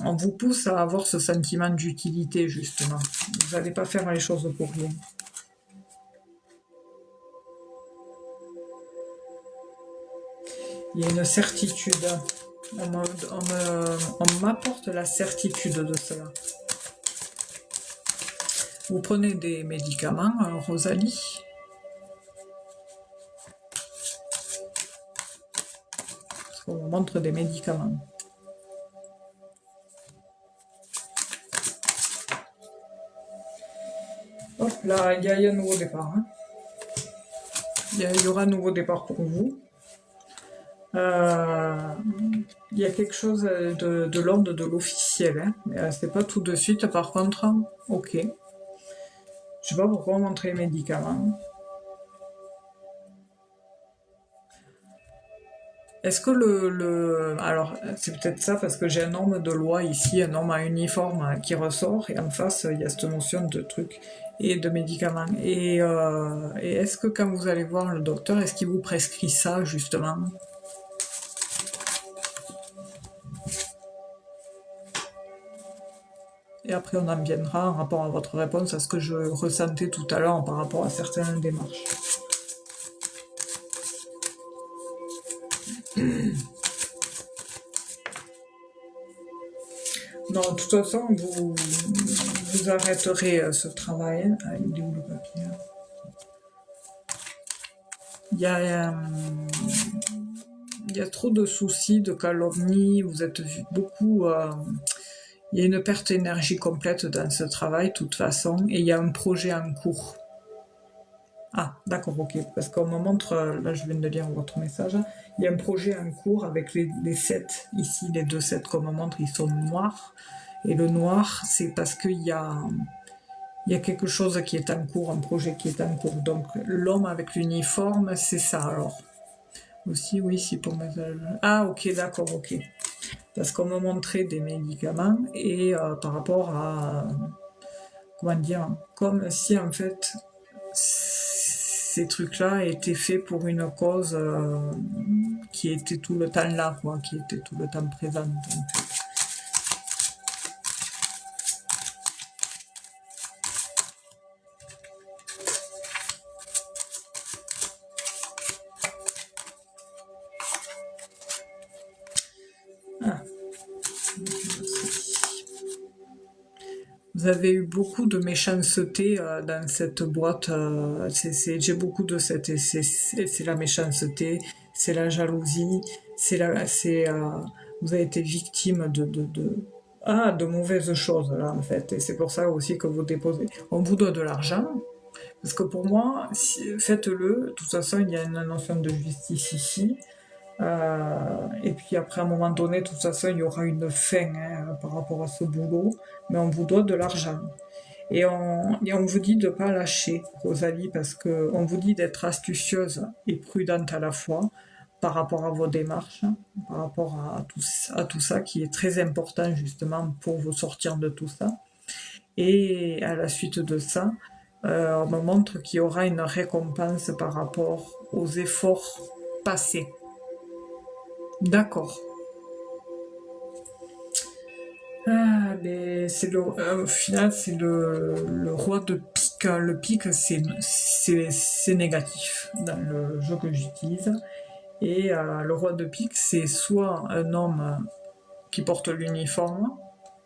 on vous pousse à avoir ce sentiment d'utilité, justement. Vous n'allez pas faire les choses pour rien. Il y a une certitude. On m'apporte la certitude de cela. Vous prenez des médicaments, Rosalie? On vous montre des médicaments. Hop là, il y a un nouveau départ. Hein. Il y aura un nouveau départ pour vous. Il y a quelque chose de l'ordre de l'officiel. Hein. C'est pas tout de suite, par contre. Ok. Je sais pas pourquoi montrer les médicaments. Est-ce que alors, c'est peut-être ça, parce que j'ai un norme de loi ici, un norme à uniforme qui ressort, et en face, il y a cette notion de trucs et de médicaments. Et est-ce que quand vous allez voir le docteur, est-ce qu'il vous prescrit ça, justement? Et après, on en viendra en rapport à votre réponse, à ce que je ressentais tout à l'heure par rapport à certaines démarches. Non, de toute façon, vous arrêterez ce travail. Ah, il est où le papier? Il y a trop de soucis, de calomnies, vous êtes beaucoup... il y a une perte d'énergie complète dans ce travail, de toute façon, et il y a un projet en cours. Ah, d'accord, ok, parce qu'on me montre, là je viens de lire votre message, il y a un projet en cours avec les 7, ici les 2 sets qu'on me montre, ils sont noirs, et le noir, c'est parce qu'il y a quelque chose qui est en cours, un projet qui est en cours, donc l'homme avec l'uniforme, c'est ça alors. Aussi, oui, c'est pour mes... Ah, ok, d'accord, ok. Parce qu'on me montrait des médicaments, et par rapport à... comment dire, comme si en fait ces trucs-là étaient faits pour une cause qui était tout le temps là, quoi, qui était tout le temps présente. Donc. Ah. Vous avez eu beaucoup de méchanceté dans cette boîte. J'ai beaucoup de cette... C'est la méchanceté, c'est la jalousie, vous avez été victime de mauvaises choses, là, en fait. Et c'est pour ça aussi que vous déposez. On vous doit de l'argent, parce que pour moi, faites-le. De toute façon, il y a une notion de justice ici. Et puis après, à un moment donné, de toute façon, il y aura une fin par rapport à ce boulot, mais on vous doit de l'argent. Et on vous dit de ne pas lâcher, Rosalie, parce qu'on vous dit d'être astucieuse et prudente à la fois par rapport à vos démarches, par rapport à tout ça qui est très important justement pour vous sortir de tout ça. Et à la suite de ça, on me montre qu'il y aura une récompense par rapport aux efforts passés. D'accord. Ah, mais au final, c'est le roi de pique. Le pique, c'est négatif dans le jeu que j'utilise. Et le roi de pique, c'est soit un homme qui porte l'uniforme,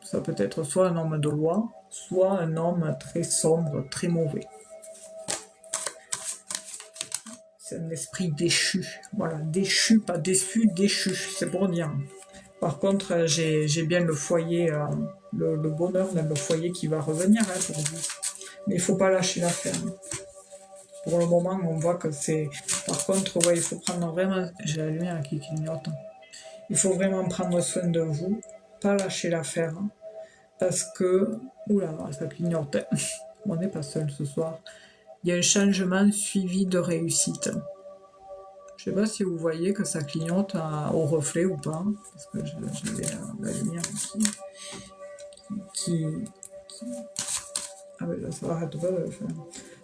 ça peut être soit un homme de loi, soit un homme très sombre, très mauvais. C'est un esprit déchu. Voilà, déchu, pas déçu, déchu, c'est pour dire. Par contre, j'ai bien le foyer, le bonheur dans le foyer qui va revenir pour vous. Mais il ne faut pas lâcher l'affaire. Pour le moment, on voit que c'est... Par contre, ouais, il faut prendre vraiment... J'ai la lumière qui clignote. Il faut vraiment prendre soin de vous, pas lâcher l'affaire. Parce que... Oula, ça clignote. On n'est pas seul ce soir. Il y a un changement suivi de réussite. Je ne sais pas si vous voyez que ça clignote au reflet ou pas, parce que j'avais la lumière qui... Ah ben là, ça arrête pas de le faire.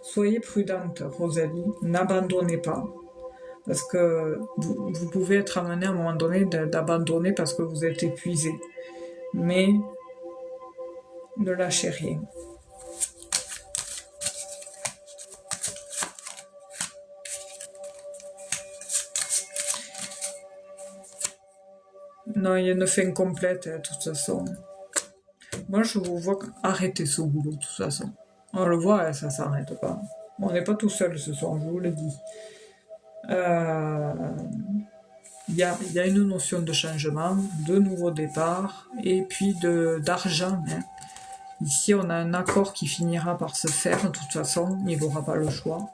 Soyez prudente, Rosalie, n'abandonnez pas, parce que vous pouvez être amené à un moment donné d'abandonner parce que vous êtes épuisé. mais ne lâchez rien. Non, il y a une fin complète, de toute façon. Moi, je vous vois arrêter ce boulot, de toute façon. On le voit, ça s'arrête pas. On n'est pas tout seul ce soir, je vous le dis. Il y a une notion de changement, de nouveau départ, et puis d'argent. Hein. Ici, on a un accord qui finira par se faire, de toute façon, il n'aura pas le choix.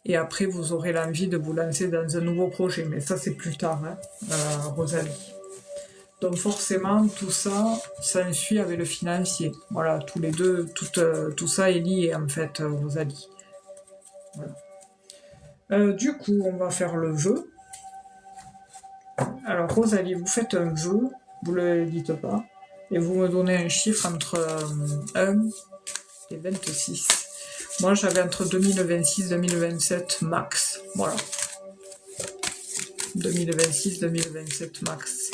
Et après, vous aurez l'envie de vous lancer dans un nouveau projet, mais ça, c'est plus tard, hein, Rosalie. Donc forcément, tout ça s'ensuit avec le financier. Voilà, tous les deux, tout ça est lié, en fait, Rosalie. Voilà. Du coup, on va faire le vœu. Alors, Rosalie, vous faites un vœu, vous ne le dites pas, et vous me donnez un chiffre entre 1 et 26. Moi, j'avais entre 2026 et 2027 max. Voilà. 2026-2027 max.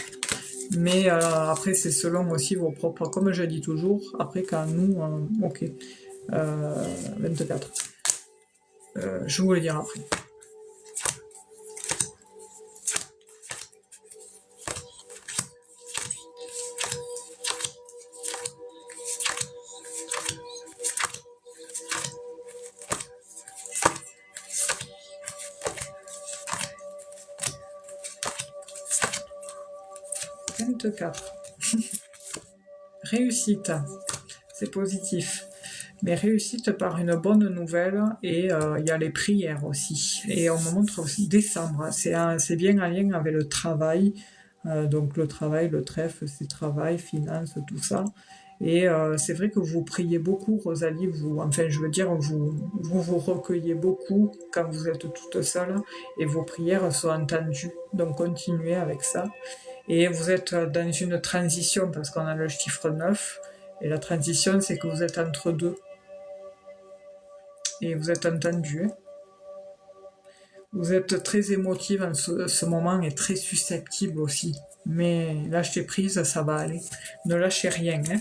Mais après, c'est selon aussi vos propres... Comme je dis toujours, après, quand nous... ok. 24. Je vais vous le dire après. Réussite, c'est positif. Mais réussite par une bonne nouvelle et il y a les prières aussi. Et on me montre aussi décembre, c'est bien en lien avec le travail. Donc le travail, le trèfle, c'est travail, finance, tout ça. Et c'est vrai que vous priez beaucoup, Rosalie, enfin je veux dire, vous recueillez beaucoup quand vous êtes toute seule et vos prières sont entendues. Donc continuez avec ça. Et vous êtes dans une transition parce qu'on a le chiffre 9. Et la transition, c'est que vous êtes entre deux. Et vous êtes entendu. Vous êtes très émotive en ce moment et très susceptible aussi. Mais lâchez prise, ça va aller. Ne lâchez rien. Hein.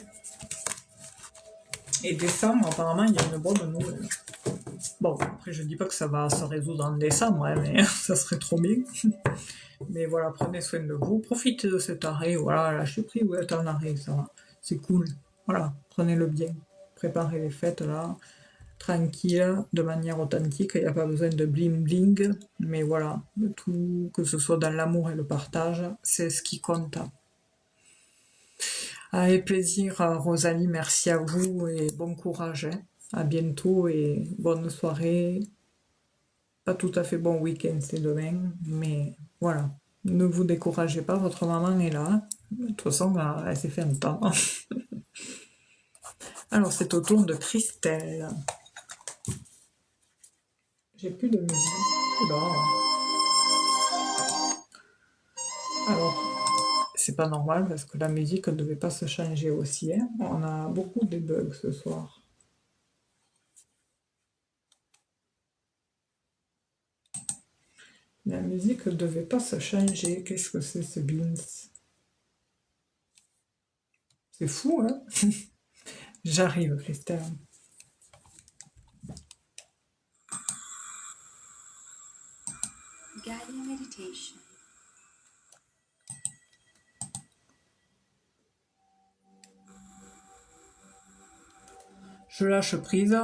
Et décembre, apparemment, il y a une bonne nouvelle. Bon, après, je dis pas que ça va se résoudre en décembre, hein, mais ça serait trop bien. Mais voilà, prenez soin de vous. Profitez de cet arrêt. Voilà, lâchez prise, vous êtes en arrêt, ça va. C'est cool. Voilà, prenez-le bien. Préparez les fêtes, là. Tranquille, de manière authentique, il n'y a pas besoin de bling bling, mais voilà, tout, que ce soit dans l'amour et le partage, c'est ce qui compte. Avec plaisir, Rosalie, merci à vous et bon courage. Hein. À bientôt et bonne soirée. Pas tout à fait bon week-end, c'est demain, mais voilà. Ne vous découragez pas, votre maman est là. De toute façon, elle s'est fait un temps. Alors, c'est au tour de Christelle. J'ai plus de musique. Oula. Alors, c'est pas normal parce que la musique ne devait pas se changer aussi. Hein. On a beaucoup de bugs ce soir. La musique ne devait pas se changer. Qu'est-ce que c'est ce beans? C'est fou, hein? J'arrive, Christelle. Guiding meditation. Je lâche prise.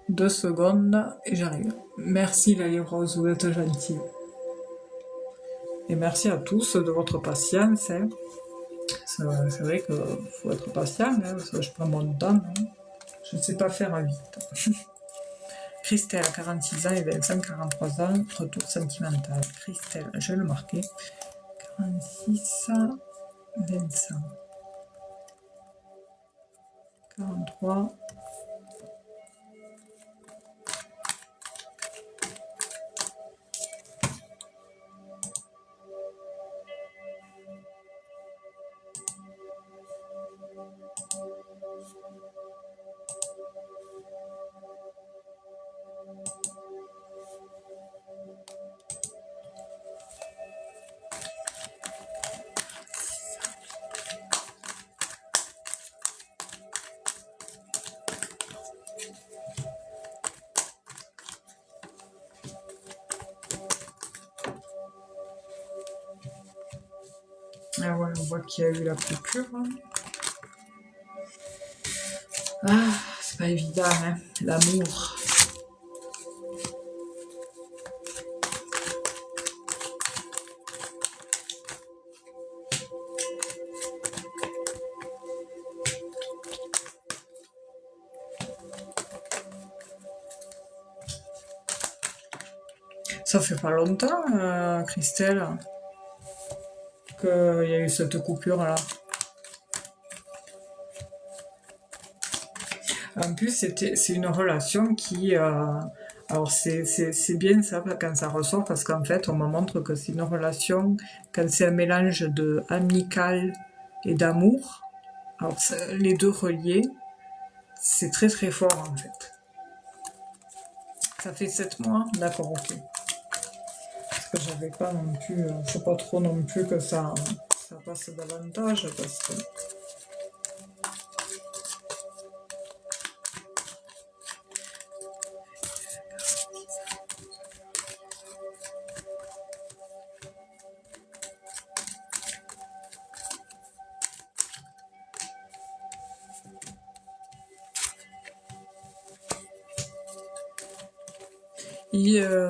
2 secondes et j'arrive. Merci Lalie Rose, vous êtes gentille. Et merci à tous de votre patience. Hein. C'est vrai qu'il faut être patient, hein, parce que je prends mon temps. Hein. Je ne sais pas faire vite. Christelle, 46 ans et Vincent, 43 ans, retour sentimental. Christelle, je vais le marquer. 46, Vincent. 43. Ah ouais, on voit qu'il y a eu la coupure. Ah, c'est pas évident, hein, l'amour. Ça fait pas longtemps, Christelle, qu'il y a eu cette coupure-là. En plus, c'est une relation qui... alors, c'est bien ça quand ça ressort, parce qu'en fait, on me montre que c'est une relation, quand c'est un mélange de amical et d'amour, alors les deux reliés, c'est très très fort en fait. Ça fait 7 mois? D'accord, ok. Parce que j'avais pas non plus... faut pas trop non plus que ça passe davantage, parce que...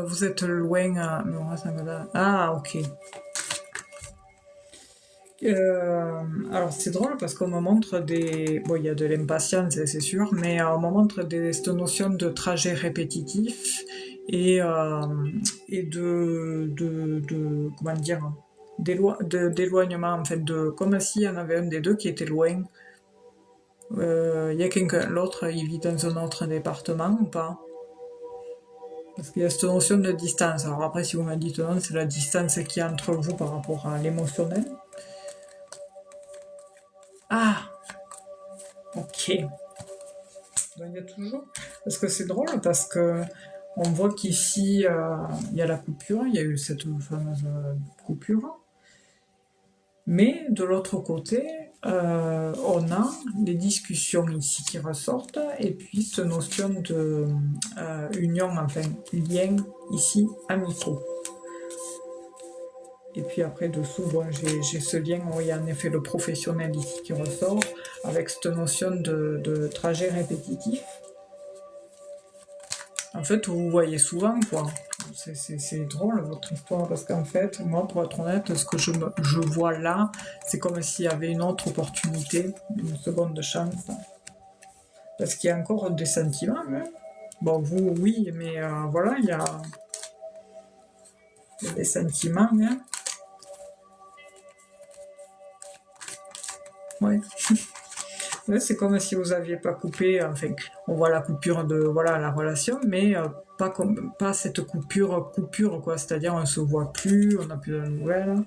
vous êtes loin à... Ah, ok. Alors c'est drôle parce qu'on me montre des... Bon, il y a de l'impatience, c'est sûr, mais on me montre cette notion de trajet répétitif et, comment dire, d'éloignement, en fait, comme s'il y en avait un des deux qui était loin. Il y a quelqu'un, l'autre, il vit dans un autre département ou pas? Parce qu'il y a cette notion de distance. Alors après, si vous me dites non, c'est la distance qu'il y a entre vous par rapport à l'émotionnel. Ah, ok. Il y a toujours. Parce que c'est drôle, parce que on voit qu'ici, il y a la coupure, il y a eu cette fameuse coupure. Mais de l'autre côté, on a des discussions ici qui ressortent, et puis cette notion de union, enfin lien ici amicaux. Et puis après dessous, bon, j'ai ce lien où il y a en effet le professionnel ici qui ressort, avec cette notion de trajet répétitif. En fait, vous voyez souvent, quoi. C'est drôle, votre histoire, parce qu'en fait, moi, pour être honnête, ce que je vois là, c'est comme s'il y avait une autre opportunité, une seconde chance. Parce qu'il y a encore des sentiments, hein. Bon, vous, oui, mais voilà, il y a des sentiments, hein. Ouais. Ouais, c'est comme si vous aviez pas coupé, enfin, on voit la coupure de voilà la relation, mais pas cette coupure quoi, c'est-à-dire on se voit plus, on n'a plus de nouvelles,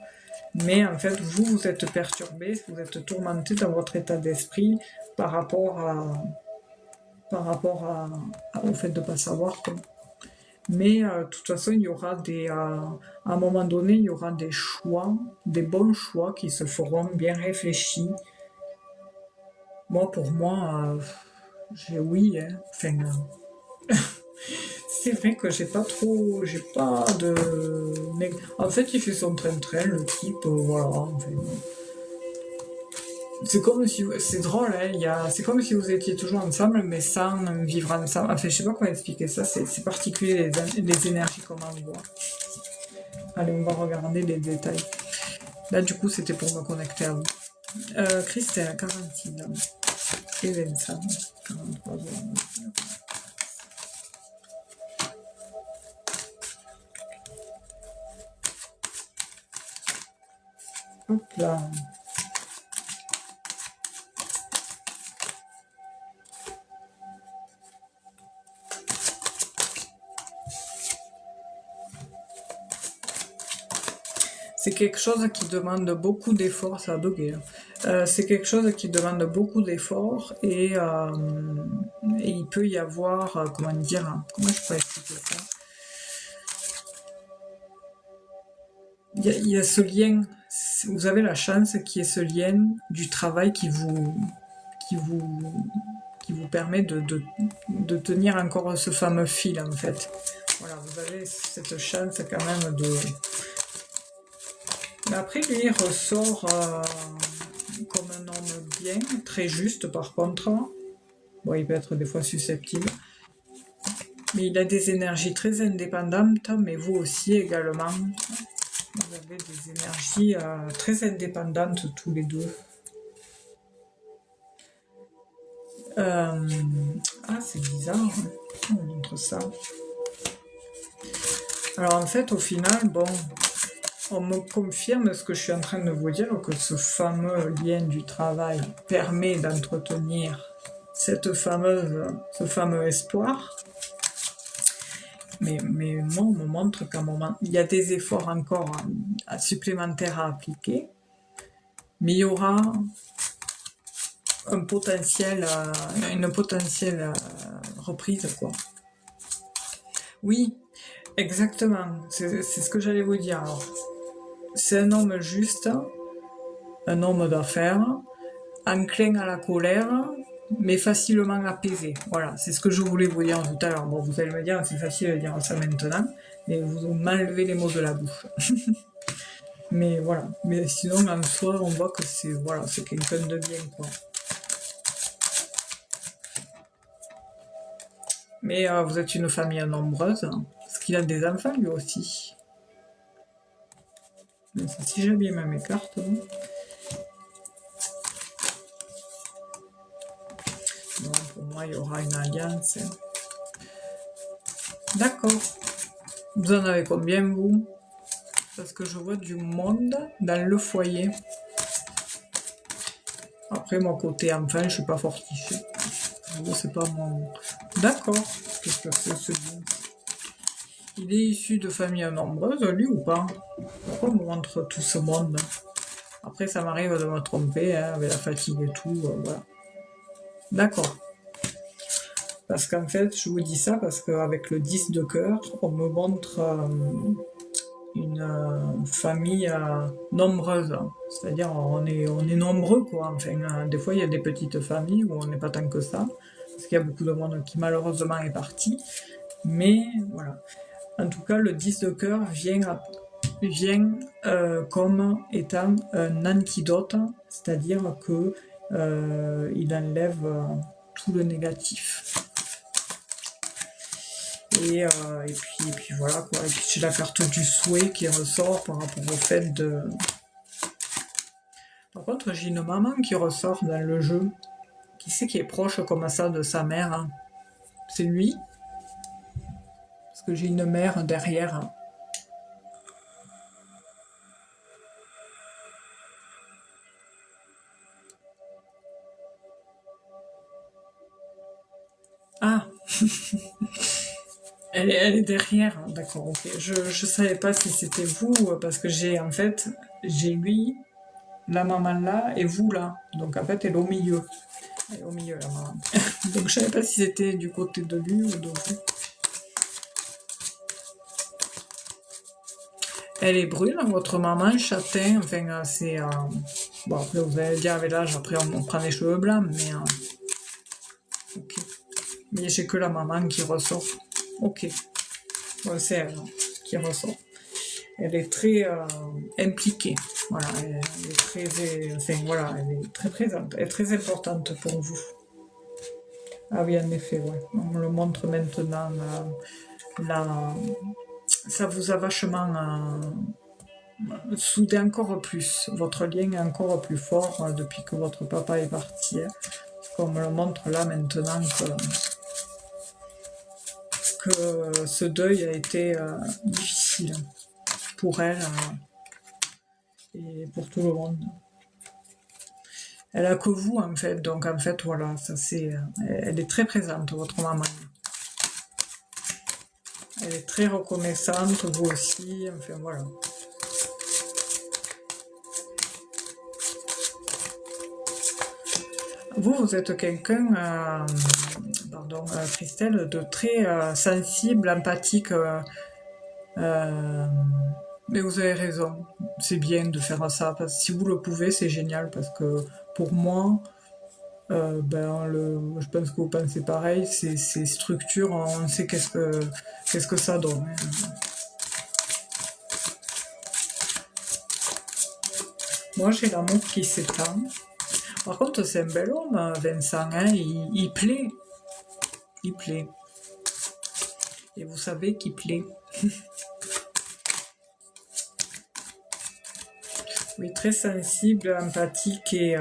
mais en fait vous êtes perturbé, vous êtes tourmenté dans votre état d'esprit par rapport au fait de pas savoir quoi. Mais de toute façon il y aura à un moment donné il y aura des choix, des bons choix qui se feront bien réfléchis. Moi, pour moi, j'ai oui, hein. Enfin, c'est vrai que j'ai pas de... En fait, il fait son train-train, le type, voilà. Enfin, c'est comme si, c'est drôle, hein, c'est comme si vous étiez toujours ensemble, mais sans vivre ensemble. Enfin, je sais pas comment expliquer ça, c'est particulier, les énergies qu'on envoie. Allez, on va regarder les détails. Là, du coup, c'était pour me connecter à vous. Christelle, 46 ans. Et Vincent, 43 ans. Hop là. C'est quelque chose qui demande beaucoup d'efforts, ça a bugué. C'est quelque chose qui demande beaucoup d'efforts et il peut y avoir, comment dire, comment je peux expliquer ça? Il y a ce lien, vous avez la chance qu'il y ait ce lien du travail qui vous permet de tenir encore ce fameux fil en fait. Voilà, vous avez cette chance quand même Mais après, lui, il ressort comme un homme bien, très juste par contre. Bon, il peut être des fois susceptible. Mais il a des énergies très indépendantes, mais vous aussi également. Vous avez des énergies très indépendantes tous les deux. Ah, c'est bizarre, hein. On montre ça. Alors en fait, au final, bon, on me confirme ce que je suis en train de vous dire, que ce fameux lien du travail permet d'entretenir ce fameux espoir. Mais moi, on me montre qu'à un moment, il y a des efforts encore supplémentaires à appliquer, mais il y aura une potentielle reprise, quoi. Oui, exactement, c'est ce que j'allais vous dire. Alors, c'est un homme juste, un homme d'affaires, enclin à la colère, mais facilement apaisé. Voilà, c'est ce que je voulais vous dire tout à l'heure. Bon, vous allez me dire, c'est facile de dire ça maintenant, mais vous m'enlevez les mots de la bouche. Mais voilà, mais sinon, en soi, on voit que c'est voilà, c'est quelqu'un de bien, quoi. Mais vous êtes une famille nombreuse, hein, parce qu'il a des enfants lui aussi. Mais si j'ai bien mes cartes. Hein. Bon, pour moi, il y aura une alliance. Hein. D'accord. Vous en avez combien, vous? Parce que je vois du monde dans le foyer. Après, mon côté enfant, je suis pas fortiche. C'est pas mon... D'accord. Qu'est-ce que c'est bon. Il est issu de familles nombreuses, lui, ou pas? Pourquoi on me montre tout ce monde? Après, ça m'arrive de me tromper, hein, avec la fatigue et tout, voilà. D'accord. Parce qu'en fait, je vous dis ça parce qu'avec le 10 de cœur, on me montre une famille nombreuse. C'est-à-dire, on est nombreux, quoi. Enfin, des fois, il y a des petites familles où on n'est pas tant que ça. Parce qu'il y a beaucoup de monde qui, malheureusement, est parti. Mais, voilà. En tout cas, le 10 de cœur vient comme étant un antidote, c'est-à-dire que il enlève tout le négatif. Et puis voilà quoi. Et puis j'ai la carte du souhait qui ressort par rapport au fait de... Par contre, j'ai une maman qui ressort dans le jeu. Qui c'est qui est proche comme ça de sa mère, hein? C'est lui? Parce que j'ai une mère derrière. Ah elle est derrière, d'accord, ok. Je savais pas si c'était vous, parce que j'ai lui, la maman là, et vous là. Donc en fait, elle est au milieu. Elle est au milieu, la maman. Donc je savais pas si c'était du côté de lui ou de vous. Elle est brune, votre maman, châtain, enfin, c'est... bon, après, vous allez dire avec l'âge, après, on prend les cheveux blancs, mais... ok. Mais j'ai que la maman qui ressort. Ok. Bon, c'est elle qui ressort. Elle est très impliquée. Voilà, elle est très, enfin, voilà, elle est très présente. Elle est très importante pour vous. Ah oui, en effet, ouais. On me le montre maintenant. Ça vous a vachement soudé encore plus. Votre lien est encore plus fort depuis que votre papa est parti. Hein. Parce qu'on me le montre là maintenant que ce deuil a été difficile pour elle et pour tout le monde. Elle a que vous en fait, donc en fait voilà, ça c'est, elle est très présente, votre maman. Elle est très reconnaissante, vous aussi, enfin voilà. Vous êtes quelqu'un, pardon, Christelle, de très sensible, empathique. Mais vous avez raison, c'est bien de faire ça. Parce que si vous le pouvez, c'est génial parce que pour moi, je pense que vous pensez pareil. Ces structures, on sait qu'est-ce que ça donne. Hein. Moi, j'ai l'amour qui s'étend. Par contre, c'est un bel homme, Vincent, hein, il plaît. Il plaît. Et vous savez qu'il plaît. Oui, très sensible, empathique et...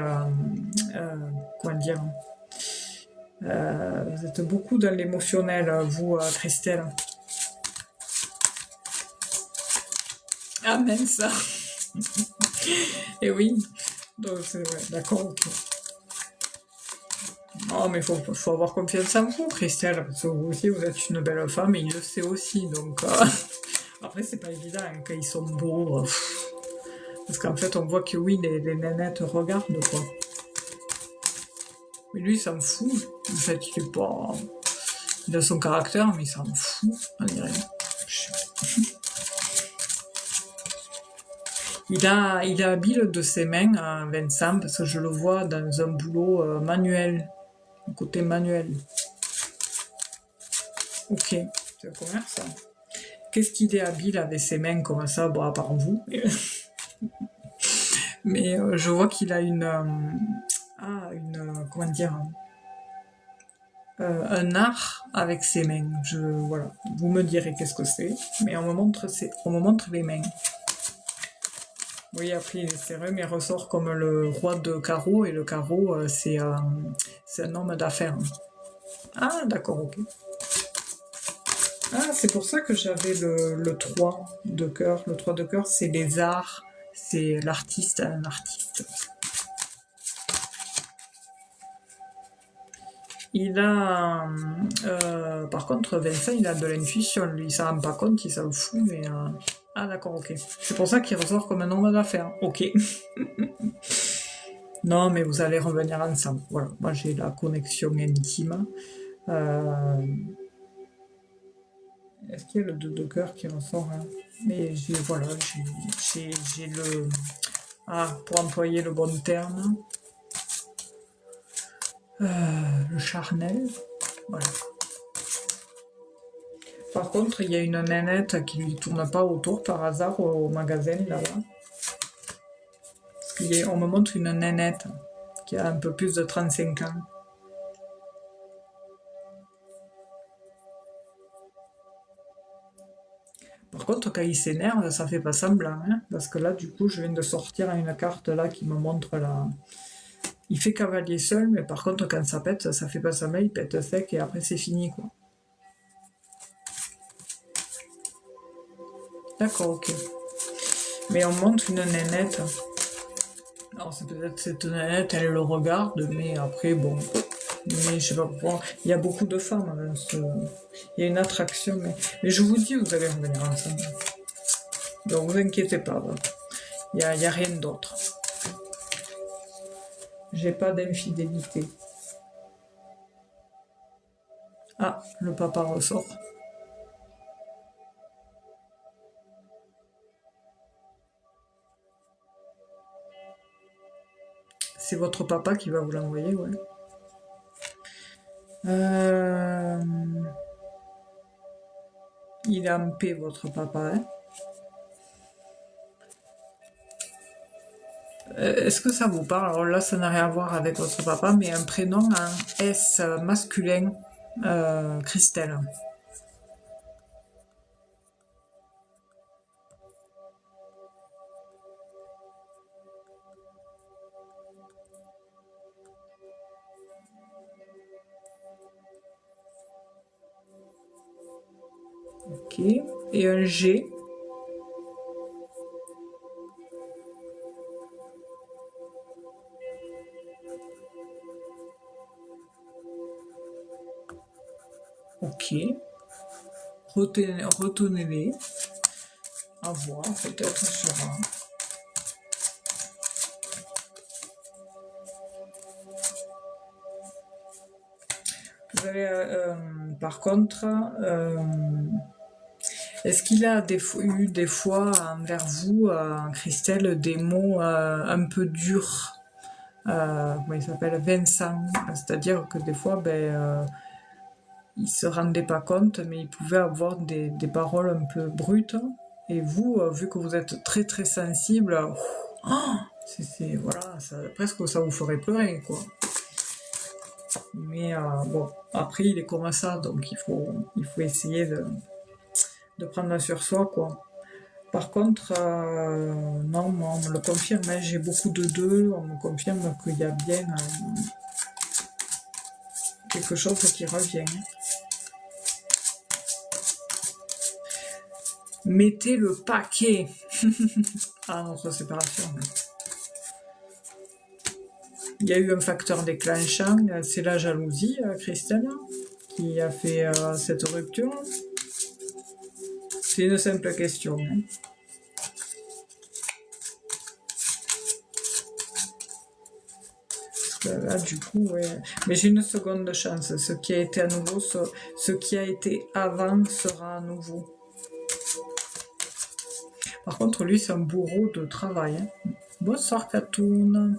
comment dire, vous êtes beaucoup dans l'émotionnel, vous, Christelle. Ah, mince. Et oui. Donc, ouais, d'accord, ok. Non, mais faut avoir confiance en vous, Christelle, parce que vous aussi, vous êtes une belle femme et il le sait aussi. Donc, après, c'est pas évident hein, quand ils sont beaux. Parce qu'en fait, on voit que oui, les nénettes regardent, quoi. Mais lui, il s'en fout. En fait, il est pas... Il a son caractère, mais il s'en fout, on dirait. Il est habile de ses mains, Vincent, parce que je le vois dans un boulot manuel, un côté manuel. Ok, c'est un commerce. Ça. Qu'est-ce qu'il est habile avec ses mains comme ça, bon, à part vous. Mais je vois qu'il a comment dire, un art avec ses mains. Voilà, vous me direz qu'est-ce que c'est, mais on me montre les mains. Oui, après, c'est vrai, mais il ressort comme le roi de carreau, et le carreau, c'est un homme d'affaires. Ah, d'accord, ok. Ah, c'est pour ça que j'avais le 3 de cœur. Le 3 de cœur, c'est les arts, c'est l'artiste, un artiste. Il a... par contre, Vincent, il a de l'intuition, lui, il s'en rend pas compte, il s'en fout, mais... Ah d'accord, ok. C'est pour ça qu'il ressort comme un homme d'affaires. Ok. Non, mais vous allez revenir ensemble. Voilà, moi j'ai la connexion intime. Est-ce qu'il y a le 2 de cœur qui ressort hein. Mais voilà, j'ai le... Ah, pour employer le bon terme. Le charnel. Voilà. Par contre, il y a une nénette qui lui tourne pas autour par hasard au magasin là-bas. On me montre une nénette qui a un peu plus de 35 ans. Par contre, quand il s'énerve, ça fait pas semblant, hein, parce que là, du coup, je viens de sortir une carte là qui me montre la... Il fait cavalier seul, mais par contre, quand ça pète, ça fait pas semblant, il pète sec et après c'est fini, quoi. D'accord, ok. Mais on montre une nénette. Alors, c'est peut-être cette nénette, elle le regarde, mais après, bon... Mais je sais pas pourquoi. Il y a beaucoup de femmes dans ce... Il y a une attraction, mais je vous dis, vous allez revenir ensemble. Donc, vous inquiétez pas. Il y a rien d'autre. J'ai pas d'infidélité. Ah, le papa ressort. C'est votre papa qui va vous l'envoyer, ouais. Il est en paix, votre papa, hein. Est-ce que ça vous parle? Alors là, ça n'a rien à voir avec votre papa, mais un prénom en S masculin, Christelle. Ok. Et un G. Ok. Retenez-les. À voir, peut-être sur un... Vous avez, par contre, est-ce qu'il a eu des fois envers vous, Christelle, des mots un peu durs comment il s'appelle, Vincent, c'est-à-dire que des fois, il se rendait pas compte, mais il pouvait avoir des paroles un peu brutes. Et vous, vu que vous êtes très très sensible, Voilà, presque ça vous ferait pleurer, quoi. Mais bon, après il est comme ça, donc il faut essayer de prendre sur soi, quoi. Par contre, non, moi, on me le confirme, hein, j'ai beaucoup de deux, on me confirme qu'il y a bien quelque chose qui revient. Hein. Mettez le paquet à notre séparation. Il y a eu un facteur déclenchant, c'est la jalousie, Christelle, qui a fait cette rupture. C'est une simple question. Hein. Là, du coup, ouais. Mais j'ai une seconde chance. Ce qui a été à nouveau, ce qui a été avant sera à nouveau. Par contre, lui, c'est un bourreau de travail. Hein. Bonsoir, Katoun.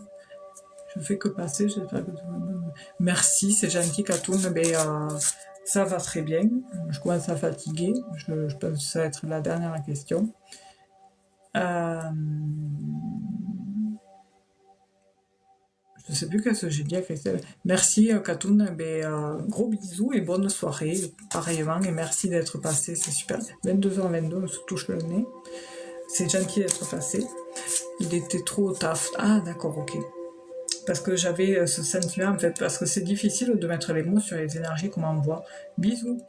Je fais que passer, j'espère que tout le monde... Merci, c'est gentil, Katoun. Mais ça va très bien. Je commence à fatiguer. Je pense que ça va être la dernière question. Je sais plus qu'est-ce que j'ai dit à Christelle. Merci, Katoun. Gros bisous et bonne soirée, pareillement. Et merci d'être passé, c'est super. 22h22, on se touche le nez. C'est gentil d'être passé. Il était trop au taf. Ah, d'accord, ok. Parce que j'avais ce sentiment, en fait, parce que c'est difficile de mettre les mots sur les énergies qu'on m'envoie. Bisous.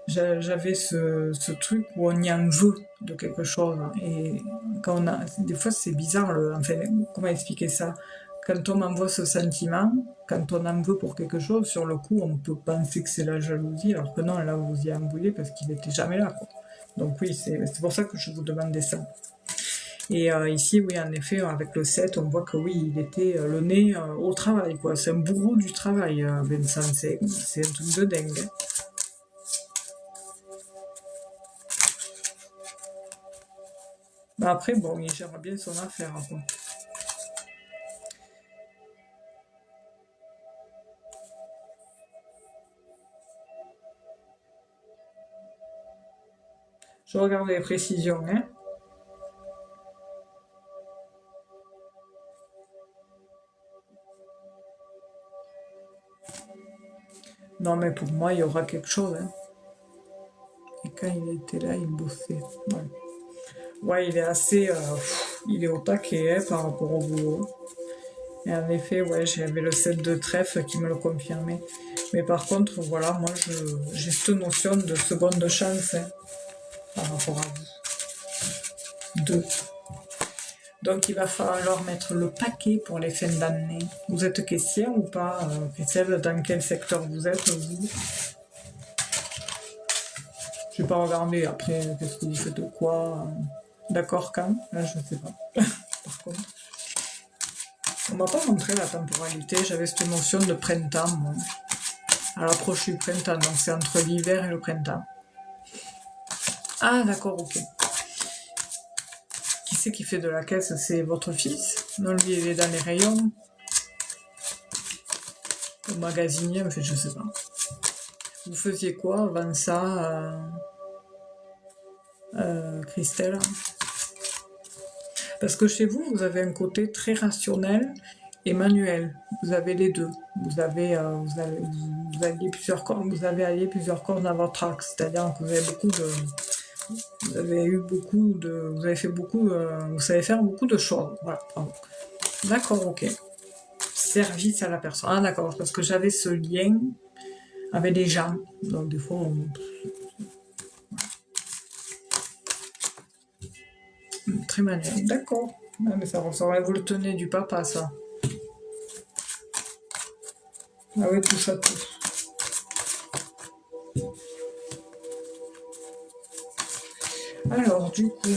J'avais ce truc où on y en veut de quelque chose. Et quand on a... Des fois, c'est bizarre, enfin, comment expliquer ça? Quand on m'envoie ce sentiment, quand on en veut pour quelque chose, sur le coup, on peut penser que c'est la jalousie, alors que non, là, vous y en voulez parce qu'il n'était jamais là, quoi. Donc oui, c'est pour ça que je vous demandais ça. Et ici, oui, en effet, avec le 7, on voit que oui, il était le nez au travail, quoi. C'est un bourreau du travail, Vincent. C'est un truc de dingue. Hein. Bah après, bon, il gère bien son affaire, quoi. Je regarde les précisions, hein. Non, mais pour moi, il y aura quelque chose, hein. Et quand il était là, il bossait. Ouais, ouais il est assez... il est au taquet, hein, par rapport au boulot. Et en effet, ouais, j'avais le 7 de trèfle qui me le confirmait. Mais par contre, voilà, moi, j'ai cette notion de seconde chance, hein, par rapport à vous. 2. Donc, il va falloir mettre le paquet pour les fins d'année. Vous êtes caissière ou pas, Christelle? Dans quel secteur vous êtes, vous? Je vais pas regarder après, qu'est-ce que vous faites de quoi. D'accord, quand? Là, je ne sais pas. Par contre. On m'a pas montré la temporalité, j'avais cette notion de printemps, moi. À l'approche du printemps, donc c'est entre l'hiver et le printemps. Ah, d'accord, ok. Qui c'est qui fait de la caisse? C'est votre fils? Non, lui, il est dans les rayons. Au magasinier, en fait, je sais pas. Vous faisiez quoi avant ça, Christelle? Parce que chez vous, vous avez un côté très rationnel et manuel. Vous avez les deux. Vous avez allié plusieurs cordes, vous avez allié plusieurs cordes dans votre axe. C'est-à-dire que vous avez vous avez fait beaucoup, vous savez faire beaucoup de choses. Voilà. D'accord, ok. Service à la personne. Ah d'accord, parce que j'avais ce lien avec les gens. Donc des fois, très manuel. D'accord. Ah, mais ça ressemble, vous le tenez du papa, ça. Ah oui, touche à tout. Alors, du coup,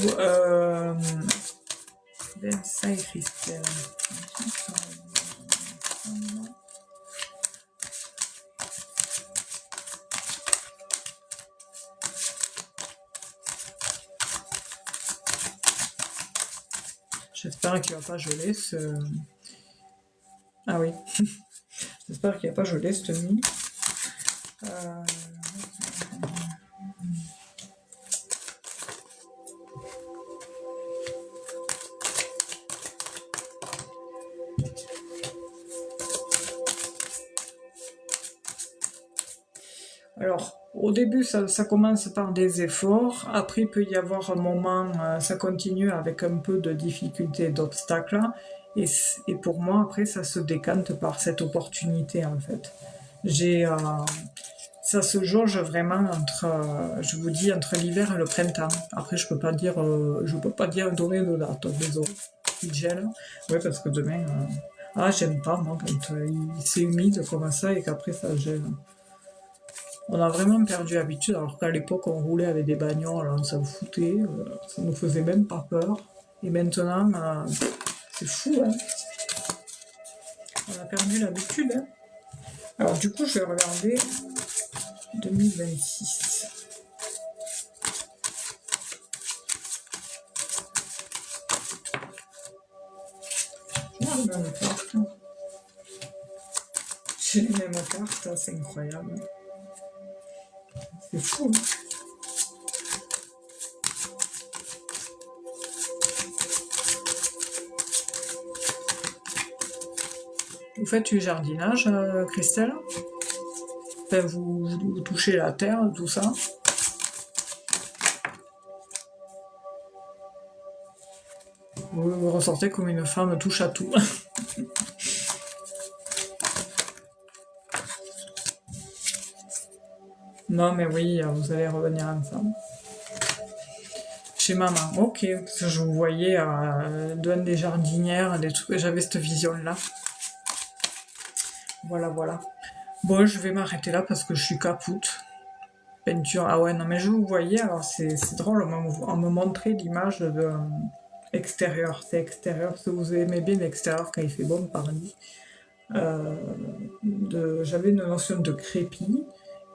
Vincent et Christelle. J'espère qu'il va pas geler ce... Ah oui. J'espère qu'il va pas gelé cette nuit. Alors, au début, ça commence par des efforts. Après, il peut y avoir un moment, ça continue avec un peu de difficulté, d'obstacles. Et pour moi, après, ça se décante par cette opportunité, en fait. J'ai, ça se jauge vraiment entre, je vous dis, entre l'hiver et le printemps. Après, je peux pas dire donner de date, désolé. Il gèle. Ouais, parce que demain, j'aime pas, moi, quand c'est humide comme ça et qu'après ça gèle. On a vraiment perdu l'habitude, alors qu'à l'époque, on roulait avec des bagnoles, on s'en foutait, ça nous faisait même pas peur. Et maintenant, c'est fou, hein. On a perdu l'habitude, hein. Alors, du coup, je vais regarder 2026. J'ai les mêmes cartes. J'ai les mêmes cartes, c'est incroyable. C'est fou, hein. Vous faites du jardinage, Christelle? Enfin, vous touchez la terre, tout ça? Vous ressortez comme une femme touche à tout. Non, mais oui, vous allez revenir ensemble. Chez maman, ok, parce que je vous voyais donner des jardinières, des trucs, j'avais cette vision-là. Voilà, voilà. Bon, je vais m'arrêter là parce que je suis capoute. Peinture, ah ouais, non, mais je vous voyais, alors c'est drôle, on me montrait l'image de extérieur, c'est extérieur, parce que vous aimez bien l'extérieur quand il fait bon, Paris. J'avais une notion de crépi,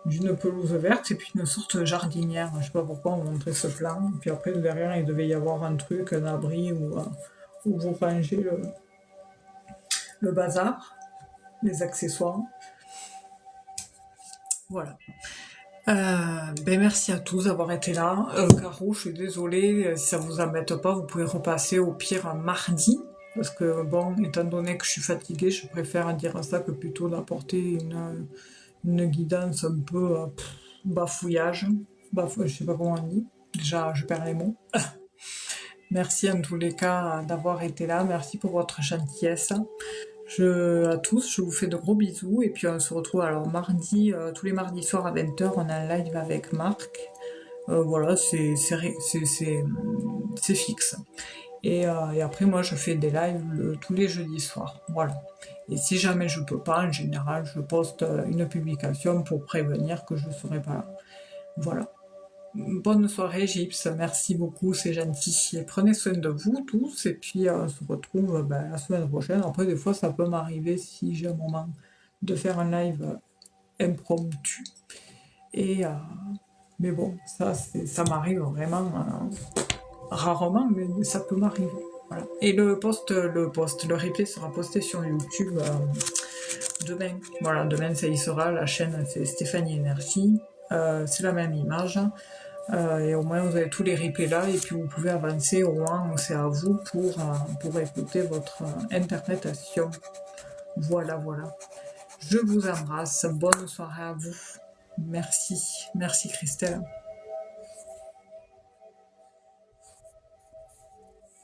d'une pelouse verte et puis une sorte de jardinière. Je sais pas pourquoi on montrait ce plan. Et puis après, derrière, il devait y avoir un truc, un abri où vous rangez le bazar, les accessoires. Voilà. Ben merci à tous d'avoir été là. Caro, je suis désolée, si ça vous embête pas, vous pouvez repasser au pire mardi. Parce que bon, étant donné que je suis fatiguée, je préfère dire ça que plutôt d'apporter une guidance un peu bafouillage. Je sais pas comment on dit. Déjà, je perds les mots. Merci en tous les cas d'avoir été là. Merci pour votre gentillesse. À tous, je vous fais de gros bisous. Et puis on se retrouve alors mardi, tous les mardis soirs à 20h, on a un live avec Marc. Voilà, c'est fixe. Et après, moi, je fais des lives tous les jeudis soirs. Voilà. Et si jamais je peux pas, en général, je poste une publication pour prévenir que je serai pas là. Voilà. Bonne soirée, Gyps. Merci beaucoup, c'est gentil. Et prenez soin de vous tous. Et puis, on se retrouve la semaine prochaine. Après, des fois, ça peut m'arriver si j'ai un moment de faire un live impromptu. Mais bon, ça m'arrive vraiment rarement, mais ça peut m'arriver. Voilà. Et le replay sera posté sur YouTube demain. Voilà, demain ça y sera. La chaîne c'est Stéphanie Énergie. C'est la même image. Et au moins vous avez tous les replays là et puis vous pouvez avancer, au moins c'est à vous pour écouter votre interprétation. Voilà, voilà. Je vous embrasse. Bonne soirée à vous. Merci. Merci Christelle.